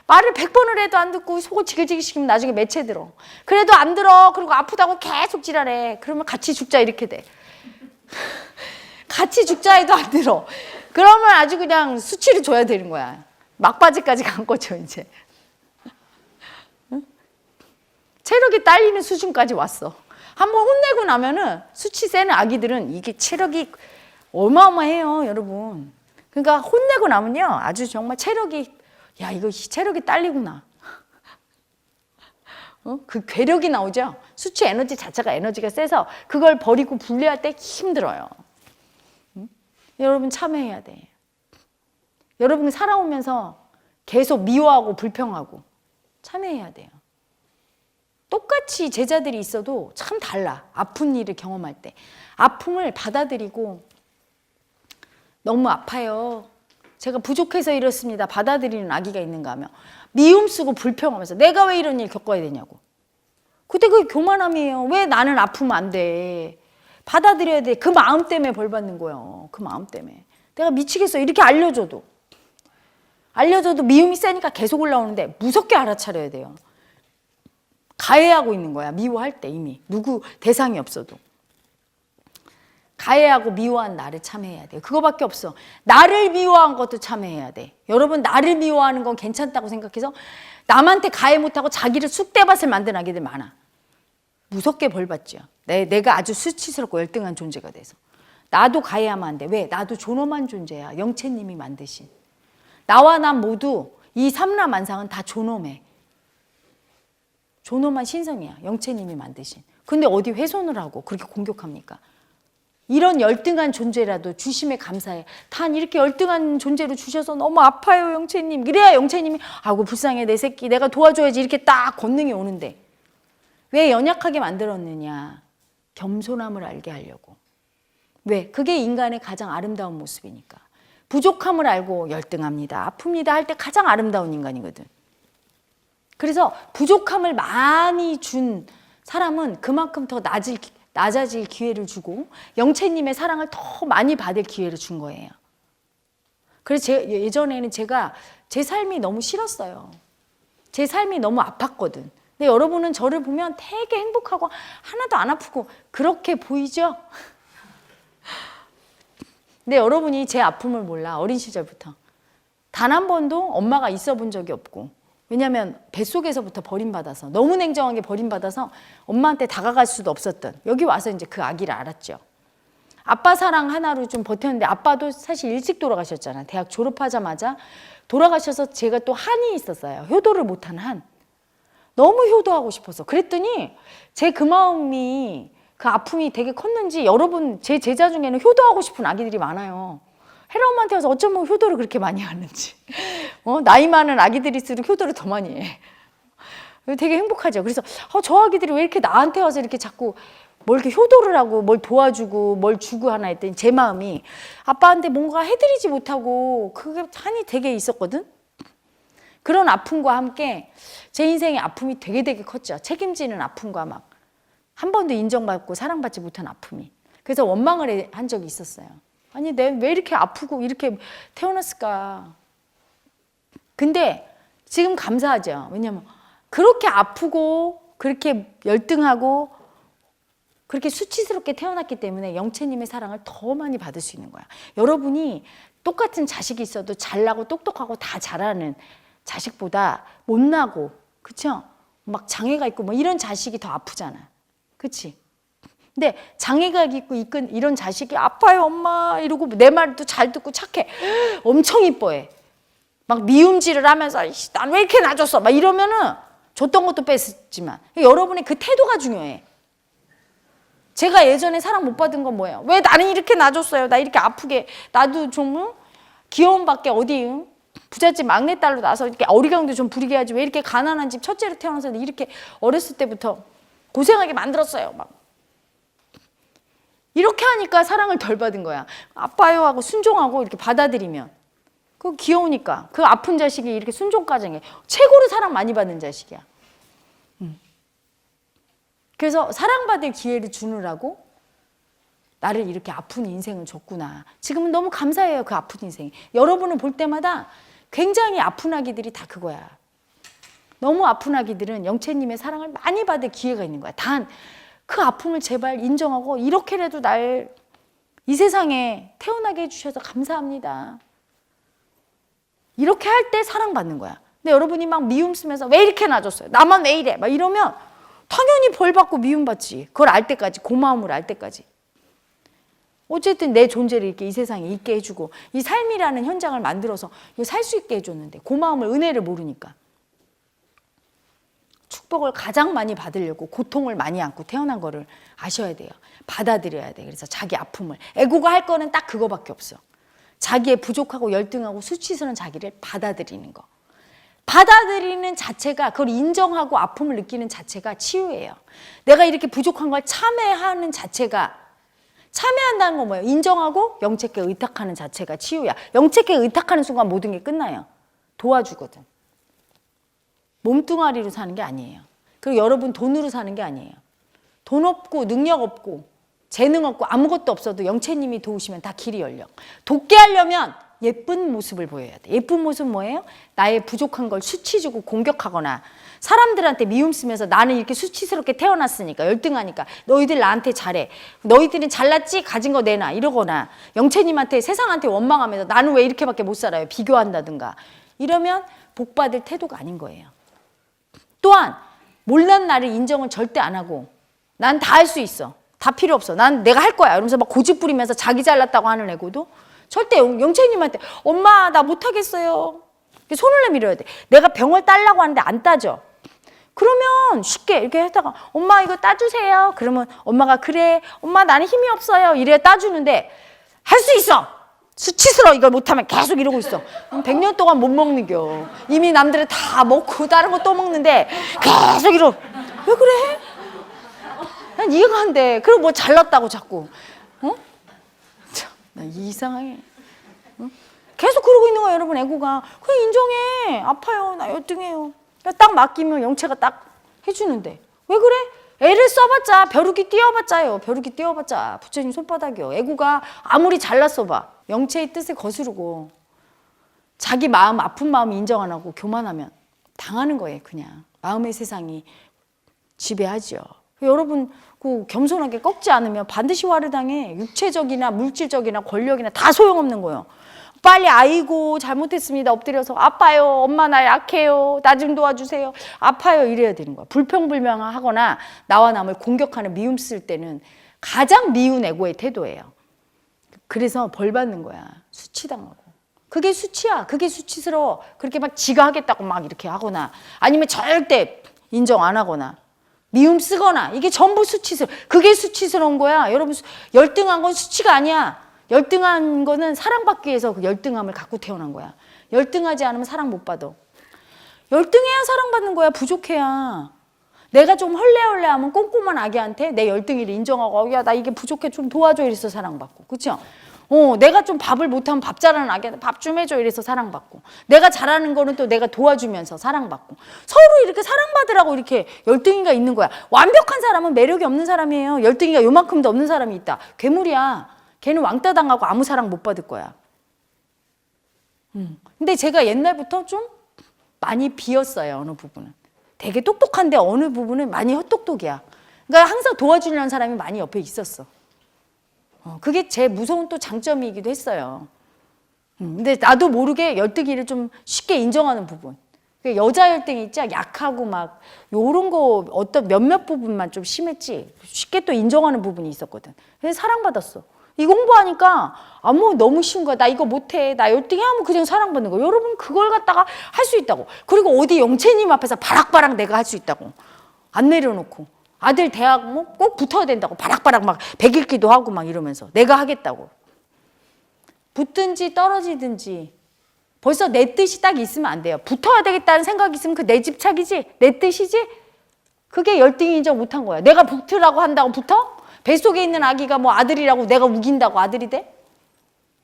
말을 100번을 해도 안 듣고 속을 지글지글 시키면 나중에 매체 들어. 그래도 안 들어. 그리고 아프다고 계속 지랄해. 그러면 같이 죽자 이렇게 돼. 같이 죽자 해도 안 들어. 그러면 아주 그냥 수치를 줘야 되는 거야. 막바지까지 간 거죠 이제. 체력이 딸리는 수준까지 왔어. 한번 혼내고 나면은 수치 세는 아기들은 이게 체력이 어마어마해요 여러분. 그러니까 혼내고 나면요 아주 정말 체력이 야 이거 체력이 딸리구나. 그 괴력이 나오죠. 수치 에너지 자체가 에너지가 세서 그걸 버리고 분리할 때 힘들어요. 여러분 참여해야 돼. 여러분 살아오면서 계속 미워하고 불평하고 참여해야 돼요. 똑같이 제자들이 있어도 참 달라. 아픈 일을 경험할 때. 아픔을 받아들이고 너무 아파요. 제가 부족해서 이렇습니다. 받아들이는 아기가 있는가 하며 미움 쓰고 불평하면서 내가 왜 이런 일 겪어야 되냐고. 그때 그게 교만함이에요. 왜 나는 아프면 안 돼. 받아들여야 돼. 그 마음 때문에 벌 받는 거예요. 그 마음 때문에. 내가 미치겠어. 이렇게 알려줘도 미움이 세니까 계속 올라오는데 무섭게 알아차려야 돼요. 가해하고 있는 거야. 미워할 때 이미. 누구 대상이 없어도. 가해하고 미워한 나를 참회해야 돼요. 그거밖에 없어. 나를 미워한 것도 참회해야 돼. 여러분 나를 미워하는 건 괜찮다고 생각해서 남한테 가해 못하고 자기를 쑥대밭을 만든 아기들 많아. 무섭게 벌 받죠. 내가 아주 수치스럽고 열등한 존재가 돼서. 나도 가해하면 안 돼. 왜? 나도 존엄한 존재야. 영채님이 만드신. 나와 난 모두 이 삼라만상은 다 존엄해. 존엄한 신성이야. 영채님이 만드신. 근데 어디 훼손을 하고 그렇게 공격합니까? 이런 열등한 존재라도 주심에 감사해. 단 이렇게 열등한 존재로 주셔서 너무 아파요 영채님. 그래야 영채님이 아이고 불쌍해 내 새끼 내가 도와줘야지 이렇게 딱 권능이 오는데 왜 연약하게 만들었느냐. 겸손함을 알게 하려고. 왜? 그게 인간의 가장 아름다운 모습이니까. 부족함을 알고 열등합니다. 아픕니다 할 때 가장 아름다운 인간이거든. 그래서 부족함을 많이 준 사람은 그만큼 더 낮아질 기회를 주고 영채님의 사랑을 더 많이 받을 기회를 준 거예요. 그래서 예전에는 제가 제 삶이 너무 싫었어요. 제 삶이 너무 아팠거든. 근데 여러분은 저를 보면 되게 행복하고 하나도 안 아프고 그렇게 보이죠? 근데 여러분이 제 아픔을 몰라. 어린 시절부터. 단 한 번도 엄마가 있어 본 적이 없고 왜냐하면 뱃속에서부터 버림받아서 너무 냉정하게 버림받아서 엄마한테 다가갈 수도 없었던 여기 와서 이제 그 아기를 알았죠. 아빠 사랑 하나로 좀 버텼는데 아빠도 사실 일찍 돌아가셨잖아. 대학 졸업하자마자 돌아가셔서 제가 또 한이 있었어요. 효도를 못한 한. 너무 효도하고 싶어서. 그랬더니 제 그 마음이 그 아픔이 되게 컸는지 여러분 제 제자 중에는 효도하고 싶은 아기들이 많아요. 헤라 엄마한테 와서 어쩌면 효도를 그렇게 많이 하는지. 나이 많은 아기들일수록 효도를 더 많이 해. 되게 행복하죠. 그래서 저 아기들이 왜 이렇게 나한테 와서 이렇게 자꾸 뭘 이렇게 효도를 하고 뭘 도와주고 뭘 주고 하나 했더니 제 마음이 아빠한테 뭔가 해드리지 못하고 그게 한이 되게 있었거든. 그런 아픔과 함께 제 인생의 아픔이 되게 컸죠. 책임지는 아픔과 막 한 번도 인정받고 사랑받지 못한 아픔이. 그래서 원망을 한 적이 있었어요. 아니 내가 왜 이렇게 아프고 이렇게 태어났을까. 근데 지금 감사하죠. 왜냐면 그렇게 아프고 그렇게 열등하고 그렇게 수치스럽게 태어났기 때문에 영채님의 사랑을 더 많이 받을 수 있는 거야. 여러분이 똑같은 자식이 있어도 잘나고 똑똑하고 다 잘하는 자식보다 못나고 그쵸? 막 장애가 있고 뭐 이런 자식이 더 아프잖아. 그치? 근데 장애가 있고 이런 자식이 아파요 엄마 이러고 내 말도 잘 듣고 착해. 엄청 이뻐해. 막 미움질을 하면서 난 왜 이렇게 놔줬어 막 이러면은 줬던 것도 뺐지만 여러분의 그 태도가 중요해. 제가 예전에 사랑 못 받은 건 뭐예요? 왜 나는 이렇게 놔줬어요? 나 이렇게 아프게 나도 좀 귀여운 밖에 어디 부잣집 막내딸로 나서 이렇게 어리광도 좀 부리게 하지 왜 이렇게 가난한 집 첫째로 태어나서 이렇게 어렸을 때부터 고생하게 만들었어요. 막 이렇게 하니까 사랑을 덜 받은 거야. 아빠요 하고 순종하고 이렇게 받아들이면 그 귀여우니까 그 아픈 자식이 이렇게 순종까지 해. 최고로 사랑 많이 받는 자식이야. 그래서 사랑받을 기회를 주느라고 나를 이렇게 아픈 인생을 줬구나. 지금은 너무 감사해요. 그 아픈 인생이. 여러분을 볼 때마다 굉장히 아픈 아기들이 다 그거야. 너무 아픈 아기들은 영채님의 사랑을 많이 받을 기회가 있는 거야. 단 그 아픔을 제발 인정하고 이렇게라도 날 이 세상에 태어나게 해주셔서 감사합니다. 이렇게 할 때 사랑받는 거야. 근데 여러분이 막 미움 쓰면서 왜 이렇게 놔줬어요? 나만 왜 이래? 막 이러면 당연히 벌 받고 미움 받지. 그걸 알 때까지, 고마움을 알 때까지. 어쨌든 내 존재를 이렇게 이 세상에 있게 해주고 이 삶이라는 현장을 만들어서 살 수 있게 해줬는데 고마움을, 은혜를 모르니까. 축복을 가장 많이 받으려고 고통을 많이 안고 태어난 거를 아셔야 돼요. 받아들여야 돼. 그래서 자기 아픔을. 에고가 할 거는 딱 그거밖에 없어. 자기의 부족하고 열등하고 수치스러운 자기를 받아들이는 거. 받아들이는 자체가, 그걸 인정하고 아픔을 느끼는 자체가 치유예요. 내가 이렇게 부족한 걸 참회하는 자체가, 참회한다는 건 뭐예요? 인정하고 영책에 의탁하는 자체가 치유야. 영책에 의탁하는 순간 모든 게 끝나요. 도와주거든. 몸뚱아리로 사는 게 아니에요. 그리고 여러분 돈으로 사는 게 아니에요. 돈 없고 능력 없고 재능 없고 아무것도 없어도 영채님이 도우시면 다 길이 열려. 돕게 하려면 예쁜 모습을 보여야 돼. 예쁜 모습은 뭐예요? 나의 부족한 걸 수치주고 공격하거나 사람들한테 미움 쓰면서 나는 이렇게 수치스럽게 태어났으니까 열등하니까 너희들 나한테 잘해. 너희들은 잘났지? 가진 거 내놔. 이러거나 영채님한테 세상한테 원망하면서 나는 왜 이렇게밖에 못 살아요? 비교한다든가. 이러면 복받을 태도가 아닌 거예요. 또한 못난 나를 인정은 절대 안 하고 난 다 할 수 있어. 다 필요 없어. 난 내가 할 거야. 이러면서 막 고집 부리면서 자기 잘났다고 하는 애고도 절대 영채님한테 엄마 나 못하겠어요. 손을 내밀어야 돼. 내가 병을 따려고 하는데 안 따져. 그러면 쉽게 이렇게 하다가 엄마 이거 따주세요. 그러면 엄마가 그래 엄마 나는 힘이 없어요. 이래야 따주는데 할 수 있어. 수치스러워. 이걸 못하면 계속 이러고 있어. 100년 동안 못 먹는겨. 이미 남들은 다 먹고 다른 거 또 먹는데 계속 이러. 왜 그래? 난 이해가 안 돼. 그리고 뭐 잘났다고 자꾸. 어? 참, 나 이상해. 어? 계속 그러고 있는 거야, 여러분, 애고가. 그냥 인정해. 아파요. 나 열등해요. 딱 맡기면 영채가 딱 해주는데. 왜 그래? 애를 써봤자, 벼룩이 띄어봤자요. 벼룩이 띄어봤자 부처님 손바닥이요. 애고가 아무리 잘났어봐. 영채의 뜻에 거스르고 자기 마음, 아픈 마음 인정 안 하고 교만하면 당하는 거예요, 그냥. 마음의 세상이 지배하죠. 여러분 그 겸손하게 꺾지 않으면 반드시 화를 당해. 육체적이나 물질적이나 권력이나 다 소용없는 거예요. 빨리 아이고 잘못했습니다 엎드려서 아파요 엄마 나 약해요 나 좀 도와주세요 아파요 이래야 되는 거야. 불평불명하거나 나와 남을 공격하는 미움 쓸 때는 가장 미운 애고의 태도예요. 그래서 벌 받는 거야. 수치당하고. 그게 수치야. 그게 수치스러워. 그렇게 막 지가 하겠다고 막 이렇게 하거나 아니면 절대 인정 안 하거나 미움 쓰거나 이게 전부 수치스러워. 그게 수치스러운 거야. 여러분 열등한 건 수치가 아니야. 열등한 거는 사랑받기 위해서 그 열등함을 갖고 태어난 거야. 열등하지 않으면 사랑 못 받아. 열등해야 사랑받는 거야. 부족해야. 내가 좀 헐레헐레하면 꼼꼼한 아기한테 내 열등이를 인정하고 야 나 이게 부족해 좀 도와줘 이래서 사랑받고. 그렇죠? 내가 좀 밥을 못하면 밥 잘하는 아기한테 밥 좀 해줘 이래서 사랑받고 내가 잘하는 거는 또 내가 도와주면서 사랑받고 서로 이렇게 사랑받으라고 이렇게 열등이가 있는 거야. 완벽한 사람은 매력이 없는 사람이에요. 열등이가 요만큼도 없는 사람이 있다. 괴물이야. 걔는 왕따 당하고 아무 사랑 못 받을 거야. 근데 제가 옛날부터 좀 많이 비었어요. 어느 부분은. 되게 똑똑한데 어느 부분은 많이 헛똑똑이야. 그러니까 항상 도와주려는 사람이 많이 옆에 있었어. 그게 제 무서운 또 장점이기도 했어요. 근데 나도 모르게 열등이를 좀 쉽게 인정하는 부분. 여자 열등이 있지 약하고 막 요런 거 어떤 몇몇 부분만 좀 심했지 쉽게 또 인정하는 부분이 있었거든. 그래서 사랑받았어. 이거 공부하니까 너무 쉬운 거야. 나 이거 못해. 나 열등해 하면 그냥 사랑받는 거야. 여러분 그걸 갖다가 할 수 있다고. 그리고 어디 영채님 앞에서 바락바락 내가 할 수 있다고. 안 내려놓고. 아들 대학 뭐 꼭 붙어야 된다고. 바락바락 막 백일기도 하고 막 이러면서. 내가 하겠다고. 붙든지 떨어지든지 벌써 내 뜻이 딱 있으면 안 돼요. 붙어야 되겠다는 생각이 있으면 그 내 집착이지. 내 뜻이지. 그게 열등이 인정 못한 거야. 내가 붙으라고 한다고 붙어? 뱃속에 있는 아기가 뭐 아들이라고 내가 우긴다고 아들이 돼?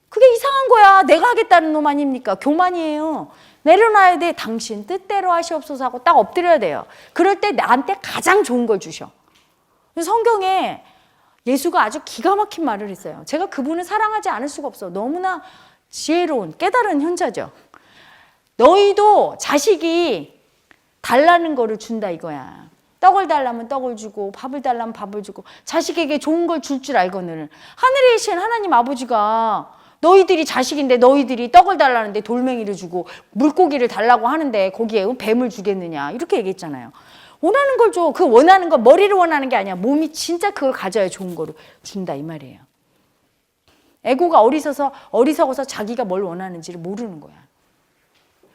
그게 이상한 거야. 내가 하겠다는 놈 아닙니까? 교만이에요. 내려놔야 돼. 당신 뜻대로 하시옵소서 하고 딱 엎드려야 돼요. 그럴 때 나한테 가장 좋은 걸 주셔. 성경에 예수가 아주 기가 막힌 말을 했어요. 제가 그분을 사랑하지 않을 수가 없어. 너무나 지혜로운 깨달은 현자죠. 너희도 자식이 달라는 거를 준다 이거야. 떡을 달라면 떡을 주고 밥을 달라면 밥을 주고 자식에게 좋은 걸 줄 줄 알거늘. 하늘에 계신 하나님 아버지가 너희들이 자식인데 너희들이 떡을 달라는데 돌멩이를 주고 물고기를 달라고 하는데 거기에 뱀을 주겠느냐 이렇게 얘기했잖아요. 원하는 걸 줘. 그 원하는 거 머리를 원하는 게 아니야. 몸이 진짜 그걸 가져야 좋은 거로 준다 이 말이에요. 에고가 어리석어서 자기가 뭘 원하는지를 모르는 거야.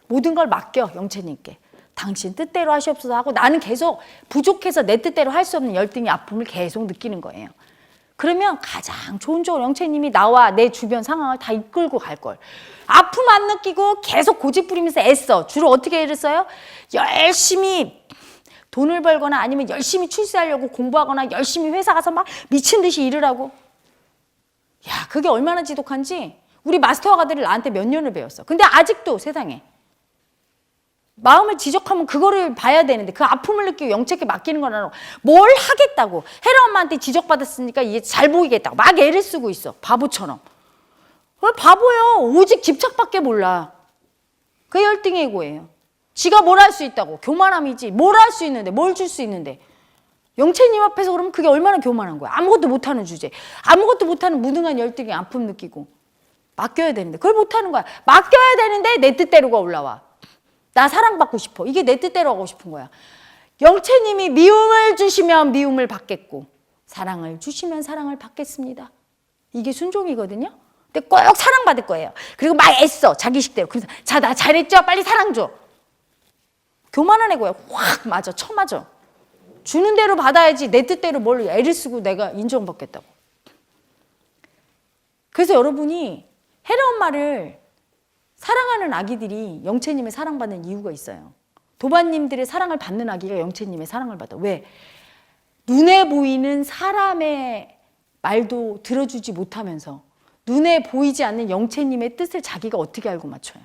모든 걸 맡겨 영채님께. 당신 뜻대로 하시옵소서 하고 나는 계속 부족해서 내 뜻대로 할 수 없는 열등의 아픔을 계속 느끼는 거예요. 그러면 가장 좋은 쪽으로 영채님이 나와 내 주변 상황을 다 이끌고 갈 걸. 아픔 안 느끼고 계속 고집 부리면서 애써. 주로 어떻게 애를 써요? 열심히 돈을 벌거나 아니면 열심히 출세하려고 공부하거나 열심히 회사 가서 막 미친 듯이 일을 하고. 야, 그게 얼마나 지독한지 우리 마스터 아가들이 나한테 몇 년을 배웠어. 근데 아직도 세상에 마음을 지적하면 그거를 봐야 되는데 그 아픔을 느끼고 영채께 맡기는 거라고 뭘 하겠다고. 혜라 엄마한테 지적받았으니까 이게 잘 보이겠다고 막 애를 쓰고 있어. 바보처럼. 바보예요. 오직 집착밖에 몰라. 그게 열등의 에고예요. 지가 뭘 할 수 있다고. 교만함이지. 뭘 할 수 있는데, 뭘 줄 수 있는데. 영채님 앞에서 그러면 그게 얼마나 교만한 거야. 아무것도 못하는 주제. 아무것도 못하는 무능한 열등의 아픔 느끼고. 맡겨야 되는데 그걸 못하는 거야. 맡겨야 되는데 내 뜻대로가 올라와. 나 사랑받고 싶어. 이게 내 뜻대로 하고 싶은 거야. 영채님이 미움을 주시면 미움을 받겠고 사랑을 주시면 사랑을 받겠습니다. 이게 순종이거든요. 근데 꼭 사랑받을 거예요. 그리고 막 애써. 자기 식대로. 그래서 자, 나 잘했죠? 빨리 사랑 줘. 교만한 애고야. 확 맞아. 쳐맞아. 주는 대로 받아야지 내 뜻대로 뭘 애를 쓰고 내가 인정받겠다고. 그래서 여러분이 혜라 엄마를 사랑하는 아기들이 영채님의 사랑받는 이유가 있어요. 도반님들의 사랑을 받는 아기가 영채님의 사랑을 받아. 왜? 눈에 보이는 사람의 말도 들어주지 못하면서 눈에 보이지 않는 영채님의 뜻을 자기가 어떻게 알고 맞춰요.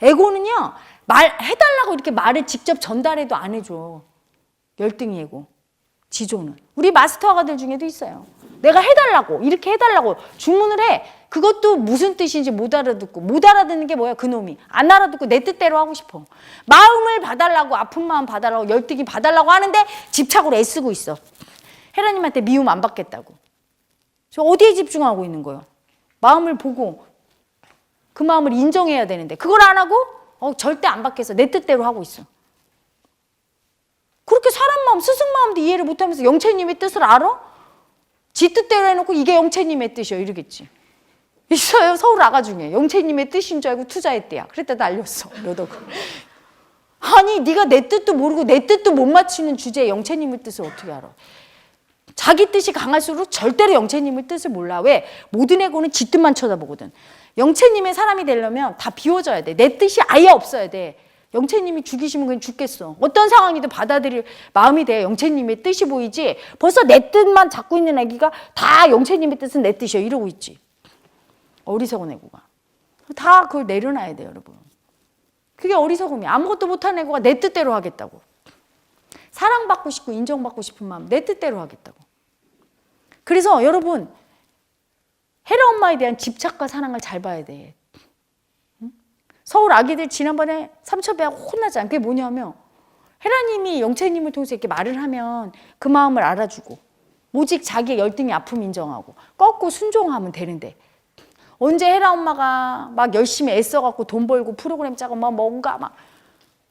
에고는요. 해달라고 이렇게 말을 직접 전달해도 안 해줘. 열등이 에고. 지조는. 우리 마스터 아가들 중에도 있어요. 내가 해달라고 이렇게 해달라고 주문을 해. 그것도 무슨 뜻인지 못 알아듣고 못 알아듣는 게 뭐야 그놈이. 안 알아듣고 내 뜻대로 하고 싶어. 마음을 봐달라고 아픈 마음 봐달라고 열등이 봐달라고 하는데 집착으로 애쓰고 있어. 혜라님한테 미움 안 받겠다고. 저 어디에 집중하고 있는 거예요? 마음을 보고 그 마음을 인정해야 되는데 그걸 안 하고 절대 안 받겠어. 내 뜻대로 하고 있어. 그렇게 사람 마음, 스승 마음도 이해를 못하면서 영채님의 뜻을 알아? 지 뜻대로 해놓고 이게 영채님의 뜻이야 이러겠지. 있어요. 서울 아가 중에 영채님의 뜻인 줄 알고 투자했대야. 그랬다 날렸어. 몇 억을. 아니 네가 내 뜻도 모르고 내 뜻도 못 맞추는 주제에 영채님의 뜻을 어떻게 알아? 자기 뜻이 강할수록 절대로 영채님의 뜻을 몰라. 왜? 모든 에고는 지 뜻만 쳐다보거든. 영채님의 사람이 되려면 다 비워져야 돼. 내 뜻이 아예 없어야 돼. 영채님이 죽이시면 그냥 죽겠어. 어떤 상황이든 받아들일 마음이 돼. 영채님의 뜻이 보이지. 벌써 내 뜻만 잡고 있는 애기가 다 영채님의 뜻은 내 뜻이야 이러고 있지. 어리석은 애고가. 다 그걸 내려놔야 돼요, 여러분. 그게 어리석음이야. 아무것도 못하는 애고가 내 뜻대로 하겠다고. 사랑받고 싶고 인정받고 싶은 마음 내 뜻대로 하겠다고. 그래서 여러분 혜라 엄마에 대한 집착과 사랑을 잘 봐야 돼. 서울 아기들 지난번에 삼천배가 혼나잖아. 그게 뭐냐면 혜라님이 영채님을 통해서 이렇게 말을 하면 그 마음을 알아주고 오직 자기의 열등의 아픔 인정하고 꺾고 순종하면 되는데 언제 혜라 엄마가 막 열심히 애써갖고 돈 벌고 프로그램 짜고 막 뭔가 막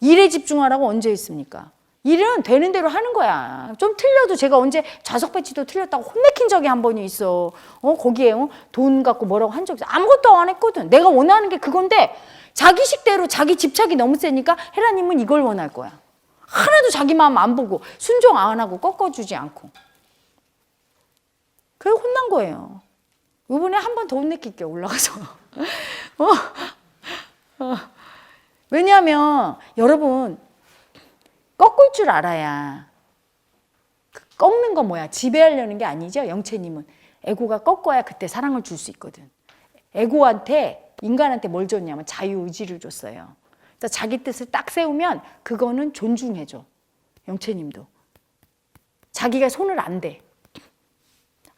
일에 집중하라고 언제 했습니까? 일은 되는 대로 하는 거야. 좀 틀려도 제가 언제 좌석 배치도 틀렸다고 혼내킨 적이 한 번이 있어. 거기에 돈 갖고 뭐라고 한 적 있어. 아무것도 안 했거든. 내가 원하는 게 그건데 자기 식대로 자기 집착이 너무 세니까 혜라님은 이걸 원할 거야. 하나도 자기 마음 안 보고 순종 안 하고 꺾어주지 않고. 그래서 혼난 거예요. 이번에 한 번 더 혼내킬게요. 올라가서. 왜냐하면 여러분 꺾을 줄 알아야. 꺾는 건 뭐야? 지배하려는 게 아니죠. 영채님은. 에고가 꺾어야 그때 사랑을 줄 수 있거든. 에고한테 인간한테 뭘 줬냐면 자유의지를 줬어요. 그래서 자기 뜻을 딱 세우면 그거는 존중해줘. 영채님도. 자기가 손을 안 대.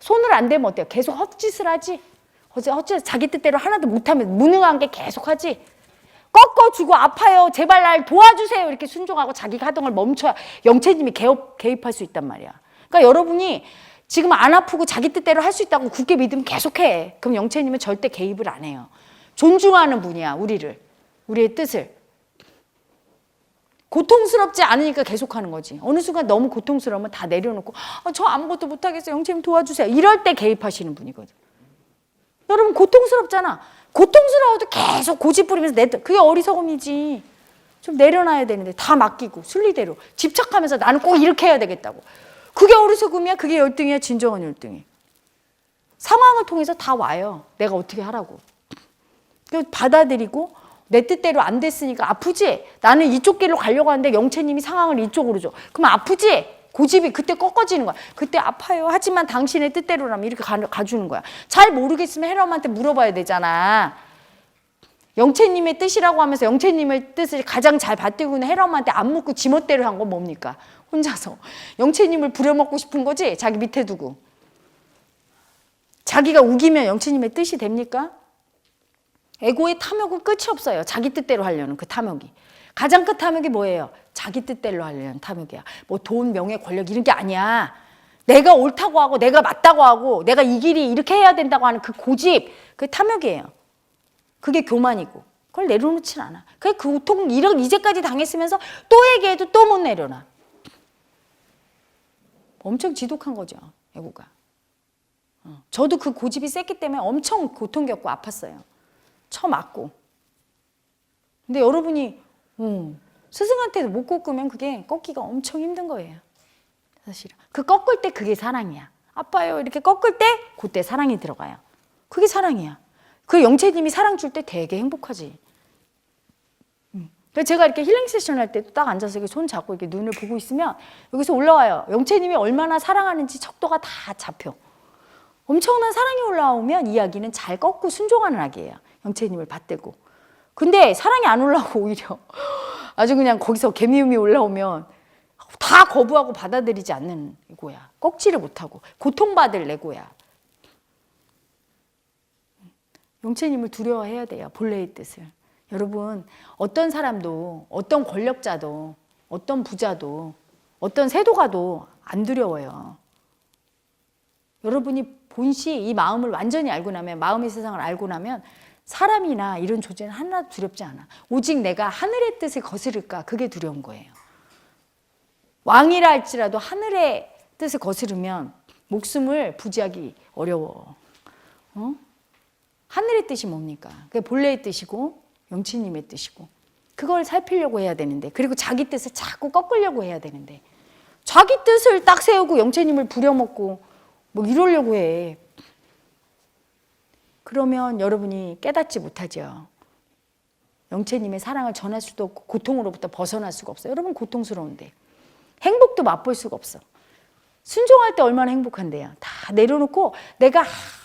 손을 안 대면 어때요? 계속 헛짓을 하지? 헛짓 자기 뜻대로 하나도 못하면 무능한 게 계속 하지? 꺾어주고 아파요. 제발 날 도와주세요. 이렇게 순종하고 자기가 하던 걸 멈춰야 영채님이 개입할 수 있단 말이야. 그러니까 여러분이 지금 안 아프고 자기 뜻대로 할 수 있다고 굳게 믿으면 계속해. 그럼 영채님은 절대 개입을 안 해요. 존중하는 분이야. 우리의 뜻을. 고통스럽지 않으니까 계속하는 거지. 어느 순간 너무 고통스러우면 다 내려놓고 저 아무것도 못하겠어요. 영채님 도와주세요. 이럴 때 개입하시는 분이거든. 여러분 고통스럽잖아. 고통스러워도 계속 고집 부리면서 그게 어리석음이지. 좀 내려놔야 되는데 다 맡기고 순리대로 집착하면서 나는 꼭 이렇게 해야 되겠다고. 그게 어리석음이야. 그게 열등이야. 진정한 열등이. 상황을 통해서 다 와요. 내가 어떻게 하라고. 받아들이고 내 뜻대로 안 됐으니까 아프지? 나는 이쪽 길로 가려고 하는데 영채님이 상황을 이쪽으로 줘. 그럼 아프지? 고집이 그때 꺾어지는 거야. 그때 아파요. 하지만 당신의 뜻대로라면 이렇게 가주는 거야. 잘 모르겠으면 헤라한테 물어봐야 되잖아. 영채님의 뜻이라고 하면서 영채님의 뜻을 가장 잘 받들고 있는 헤라한테 안 묻고 지멋대로 한 건 뭡니까? 혼자서. 영채님을 부려먹고 싶은 거지? 자기 밑에 두고. 자기가 우기면 영채님의 뜻이 됩니까? 에고의 탐욕은 끝이 없어요. 자기 뜻대로 하려는 그 탐욕이. 가장 큰 탐욕이 뭐예요? 자기 뜻대로 하려는 탐욕이야. 뭐 돈, 명예, 권력 이런 게 아니야. 내가 옳다고 하고 내가 맞다고 하고 내가 이 길이 이렇게 해야 된다고 하는 그 고집, 그게 탐욕이에요. 그게 교만이고 그걸 내려놓진 않아. 그 고통 이제까지 당했으면서 또 얘기해도 또 못 내려놔. 엄청 지독한 거죠. 에고가. 저도 그 고집이 셌기 때문에 엄청 고통 겪고 아팠어요. 쳐맞고. 근데 여러분이 스승한테도 못 꺾으면 그게 꺾기가 엄청 힘든 거예요. 사실은. 그 꺾을 때 그게 사랑이야. 아빠요 이렇게 꺾을 때 그때 사랑이 들어가요. 그게 사랑이야. 그 영채님이 사랑 줄 때 되게 행복하지. 그래서 제가 이렇게 힐링 세션 할 때도 딱 앉아서 이렇게 손 잡고 이렇게 눈을 보고 있으면 여기서 올라와요. 영채님이 얼마나 사랑하는지 척도가 다 잡혀. 엄청난 사랑이 올라오면 이야기는 잘 꺾고 순종하는 악이에요. 영채님을 받들고. 근데 사랑이 안 올라오고 오히려 아주 그냥 거기서 개미움이 올라오면 다 거부하고 받아들이지 않는 에고야. 꺾지를 못하고 고통받을 에고야. 영채님을 두려워해야 돼요. 본래의 뜻을. 여러분 어떤 사람도 어떤 권력자도 어떤 부자도 어떤 세도가도 안 두려워요. 여러분이 본시 이 마음을 완전히 알고 나면 마음의 세상을 알고 나면 사람이나 이런 존재는 하나도 두렵지 않아. 오직 내가 하늘의 뜻을 거스를까 그게 두려운 거예요. 왕이라 할지라도 하늘의 뜻을 거스르면 목숨을 부지하기 어려워. 하늘의 뜻이 뭡니까? 그게 본래의 뜻이고 영치님의 뜻이고 그걸 살피려고 해야 되는데 그리고 자기 뜻을 자꾸 꺾으려고 해야 되는데 자기 뜻을 딱 세우고 영채님을 부려먹고 뭐 이러려고 해. 그러면 여러분이 깨닫지 못하죠. 영채님의 사랑을 전할 수도 없고 고통으로부터 벗어날 수가 없어요. 여러분 고통스러운데 행복도 맛볼 수가 없어. 순종할 때 얼마나 행복한데요. 다 내려놓고 내가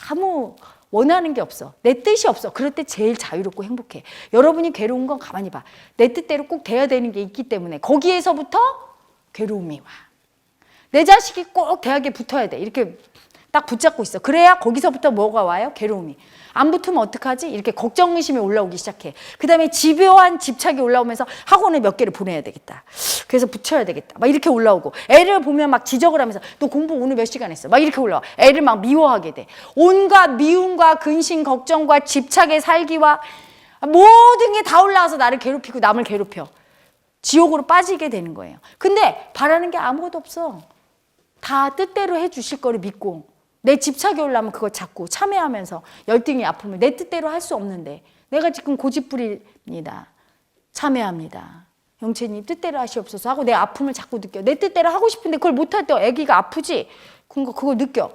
아무 원하는 게 없어. 내 뜻이 없어. 그럴 때 제일 자유롭고 행복해. 여러분이 괴로운 건 가만히 봐. 내 뜻대로 꼭 돼야 되는 게 있기 때문에 거기에서부터 괴로움이 와. 내 자식이 꼭 대학에 붙어야 돼. 이렇게 딱 붙잡고 있어. 그래야 거기서부터 뭐가 와요? 괴로움이. 안 붙으면 어떡하지? 이렇게 걱정 의심이 올라오기 시작해. 그 다음에 집요한 집착이 올라오면서 학원을 몇 개를 보내야 되겠다. 그래서 붙여야 되겠다. 막 이렇게 올라오고 애를 보면 막 지적을 하면서 너 공부 오늘 몇 시간 했어? 막 이렇게 올라와. 애를 막 미워하게 돼. 온갖 미움과 근심, 걱정과 집착의 살기와 모든 게 다 올라와서 나를 괴롭히고 남을 괴롭혀. 지옥으로 빠지게 되는 거예요. 근데 바라는 게 아무것도 없어. 다 뜻대로 해 주실 거를 믿고 내 집착이 올라면 그걸 잡고 참회하면서 열등이 아프면 내 뜻대로 할 수 없는데 내가 지금 고집부립니다. 참회합니다. 영채님 뜻대로 하시옵소서 하고 내 아픔을 자꾸 느껴. 내 뜻대로 하고 싶은데 그걸 못할 때 애기가 아프지? 그걸 느껴.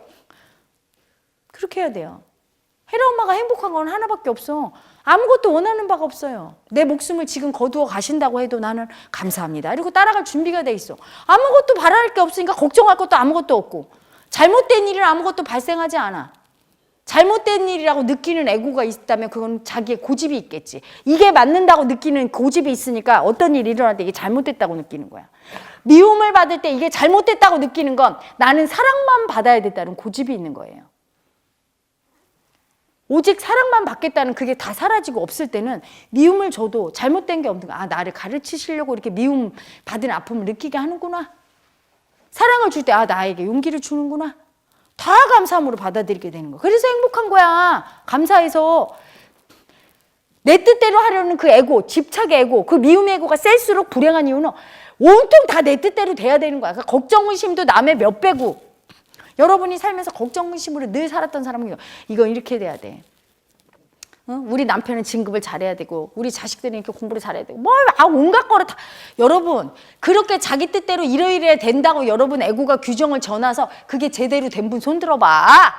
그렇게 해야 돼요. 혜라 엄마가 행복한 건 하나밖에 없어. 아무것도 원하는 바가 없어요. 내 목숨을 지금 거두어 가신다고 해도 나는 감사합니다. 그리고 따라갈 준비가 돼 있어. 아무것도 바랄 게 없으니까 걱정할 것도 아무것도 없고 잘못된 일은 아무것도 발생하지 않아. 잘못된 일이라고 느끼는 애고가 있다면 그건 자기의 고집이 있겠지. 이게 맞는다고 느끼는 고집이 있으니까 어떤 일이 일어날 때 이게 잘못됐다고 느끼는 거야. 미움을 받을 때 이게 잘못됐다고 느끼는 건 나는 사랑만 받아야 됐다는 고집이 있는 거예요. 오직 사랑만 받겠다는 그게 다 사라지고 없을 때는 미움을 줘도 잘못된 게 없는 거야. 아, 나를 가르치시려고 이렇게 미움 받은 아픔을 느끼게 하는구나. 사랑을 줄 때 아, 나에게 용기를 주는구나. 다 감사함으로 받아들이게 되는 거야. 그래서 행복한 거야. 감사해서. 내 뜻대로 하려는 그 애고, 집착의 애고, 그 미움의 애고가 셀수록 불행한 이유는 온통 다 내 뜻대로 돼야 되는 거야. 그러니까 걱정, 의심도 남의 몇 배고. 여러분이 살면서 걱정, 의심으로 늘 살았던 사람은 이건 이렇게 돼야 돼. 우리 남편은 진급을 잘해야 되고 우리 자식들은 이렇게 공부를 잘해야 되고 온갖 거를 다. 여러분 그렇게 자기 뜻대로 이러이러해야 된다고 여러분 애고가 규정을 정해서 그게 제대로 된 분 손 들어봐.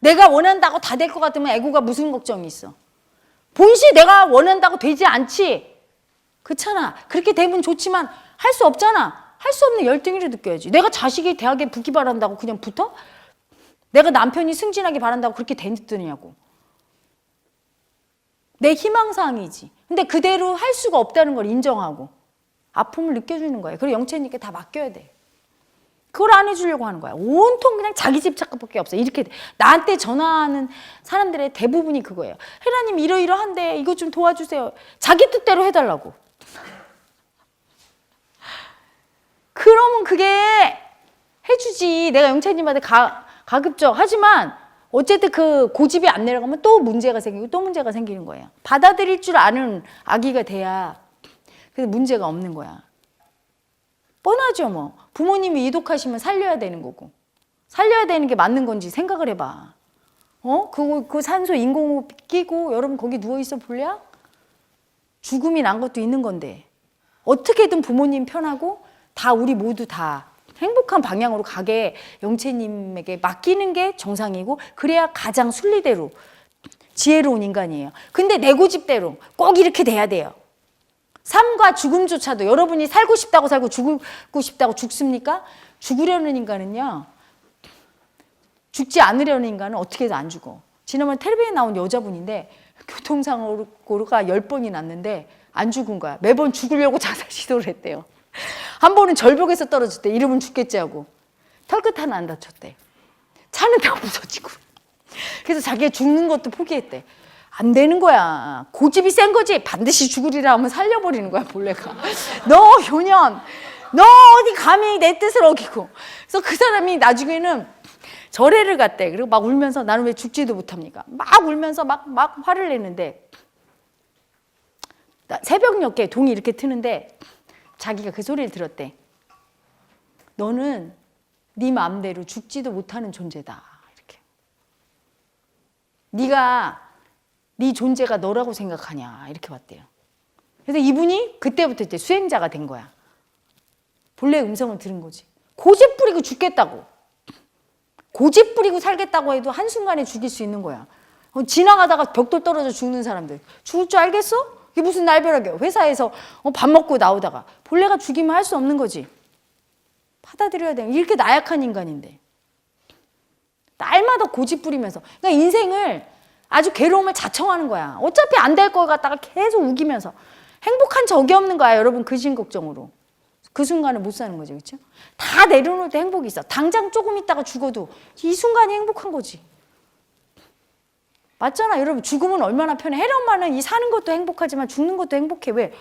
내가 원한다고 다 될 것 같으면 애고가 무슨 걱정이 있어. 본시 내가 원한다고 되지 않지. 그렇잖아. 그렇게 되면 좋지만 할 수 없잖아. 할 수 없는 열등이를 느껴야지. 내가 자식이 대학에 붙기 바란다고 그냥 붙어? 내가 남편이 승진하기 바란다고 그렇게 되느냐고. 내 희망사항이지. 근데 그대로 할 수가 없다는 걸 인정하고 아픔을 느껴주는 거예요. 그리고 영채님께 다 맡겨야 돼. 그걸 안 해주려고 하는 거야. 온통 그냥 자기 집착밖에 없어. 이렇게 나한테 전화하는 사람들의 대부분이 그거예요. 혜라님 이러이러한데 이거 좀 도와주세요. 자기 뜻대로 해달라고. 그러면 그게 해주지. 내가 영채님한테 가급적 하지만 어쨌든 그 고집이 안 내려가면 또 문제가 생기고 또 문제가 생기는 거예요. 받아들일 줄 아는 아기가 돼야 그래서 문제가 없는 거야. 뻔하죠 뭐. 부모님이 이독하시면 살려야 되는 거고 살려야 되는 게 맞는 건지 생각을 해봐. 그 산소 인공호흡 끼고 여러분 거기 누워있어 볼래요? 죽음이 난 것도 있는 건데 어떻게든 부모님 편하고 다 우리 모두 다 행복한 방향으로 가게 영채님에게 맡기는 게 정상이고 그래야 가장 순리대로 지혜로운 인간이에요. 근데 내 고집대로 꼭 이렇게 돼야 돼요. 삶과 죽음조차도 여러분이 살고 싶다고 살고 죽고 싶다고 죽습니까? 죽으려는 인간은요. 죽지 않으려는 인간은 어떻게 해도 안 죽어. 지난번에 텔레비에 나온 여자분인데 교통사고가 10번이 났는데 안 죽은 거야. 매번 죽으려고 자살 시도를 했대요. 한 번은 절벽에서 떨어졌대. 이러면 죽겠지 하고. 털끝 하나 안 다쳤대. 차는 다 부서지고. 그래서 자기가 죽는 것도 포기했대. 안 되는 거야. 고집이 센 거지. 반드시 죽으리라 하면 살려버리는 거야, 본래가. 너 효년, 너 어디 감히 내 뜻을 어기고. 그래서 그 사람이 나중에는 절에를 갔대. 그리고 막 울면서 나는 왜 죽지도 못합니까? 막 울면서 막 화를 내는데 새벽녘에 동이 이렇게 트는데 자기가 그 소리를 들었대. 너는 네 마음대로 죽지도 못하는 존재다. 이렇게. 네가 네 존재가 너라고 생각하냐 이렇게 봤대요. 그래서 이분이 그때부터 이제 수행자가 된 거야. 본래 음성을 들은 거지. 고집 부리고 죽겠다고. 고집 부리고 살겠다고 해도 한순간에 죽일 수 있는 거야. 지나가다가 벽돌 떨어져 죽는 사람들. 죽을 줄 알겠어? 이게 무슨 날벼락이야. 회사에서 밥 먹고 나오다가 본래가 죽이면 할 수 없는 거지. 받아들여야 돼. 이렇게 나약한 인간인데. 날마다 고집 부리면서. 그러니까 인생을 아주 괴로움을 자청하는 거야. 어차피 안 될 걸 갖다가 계속 우기면서. 행복한 적이 없는 거야, 여러분. 근심 걱정으로. 그 순간을 못 사는 거죠, 그렇죠? 다 내려놓을 때 행복이 있어. 당장 조금 있다가 죽어도 이 순간이 행복한 거지. 맞잖아, 여러분. 죽으면 얼마나 편해. 혜라 엄마는 이 사는 것도 행복하지만 죽는 것도 행복해. 왜?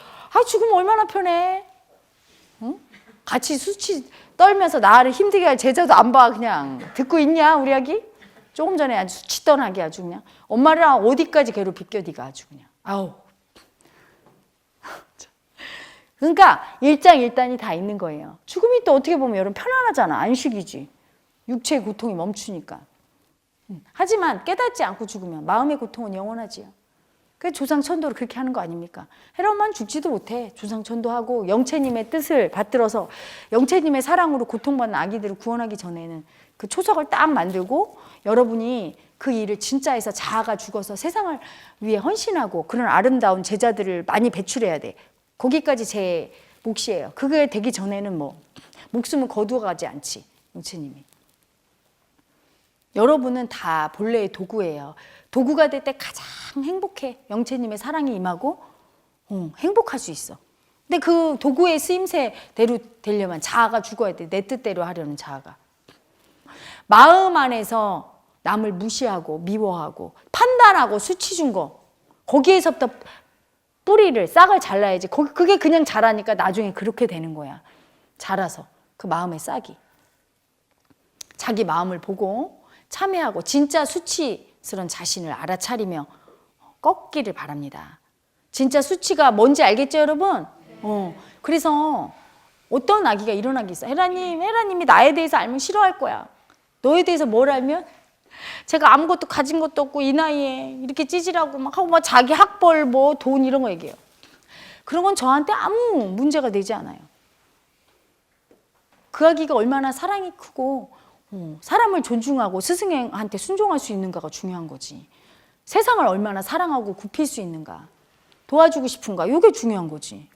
죽으면 얼마나 편해. 응? 같이 수치 떨면서 나를 힘들게 할 제자도 안 봐. 그냥 듣고 있냐, 우리 아기? 조금 전에 아주 수치 떠나게 아주 그냥. 엄마를 어디까지 괴롭힐겨, 네가 아주 그냥. 아우. 그러니까 일장일단이 다 있는 거예요. 죽음이 또 어떻게 보면 여러분 편안하잖아. 안식이지. 육체의 고통이 멈추니까. 하지만 깨닫지 않고 죽으면 마음의 고통은 영원하지요. 그래서 조상천도를 그렇게 하는 거 아닙니까? 혜라 엄마는 죽지도 못해. 조상천도하고 영채님의 뜻을 받들어서 영채님의 사랑으로 고통받는 아기들을 구원하기 전에는 그 초석을 딱 만들고 여러분이 그 일을 진짜 해서 자아가 죽어서 세상을 위해 헌신하고 그런 아름다운 제자들을 많이 배출해야 돼. 거기까지 제 몫이에요. 그게 되기 전에는 뭐 목숨을 거두어가지 않지. 영채님이. 여러분은 다 본래의 도구예요. 도구가 될 때 가장 행복해. 영채님의 사랑이 임하고 행복할 수 있어. 근데 그 도구의 쓰임새대로 되려면 자아가 죽어야 돼. 내 뜻대로 하려는 자아가. 마음 안에서 남을 무시하고 미워하고 판단하고 수치 준 거 거기에서부터 뿌리를 싹을 잘라야지. 그게 그냥 자라니까 나중에 그렇게 되는 거야. 자라서 그 마음의 싹이. 자기 마음을 보고 참회하고 진짜 수치스러운 자신을 알아차리며 꺾기를 바랍니다. 진짜 수치가 뭔지 알겠죠, 여러분? 그래서 어떤 아기가 이런 아기 있어. 혜라님이 나에 대해서 알면 싫어할 거야. 너에 대해서 뭘 알면? 제가 아무것도 가진 것도 없고 이 나이에 이렇게 찌질하고 막 하고 막 자기 학벌 뭐 돈 이런 거 얘기해요. 그런 건 저한테 아무 문제가 되지 않아요. 그 아기가 얼마나 사랑이 크고 사람을 존중하고 스승한테 순종할 수 있는가가 중요한 거지. 세상을 얼마나 사랑하고 굽힐 수 있는가, 도와주고 싶은가, 이게 중요한 거지.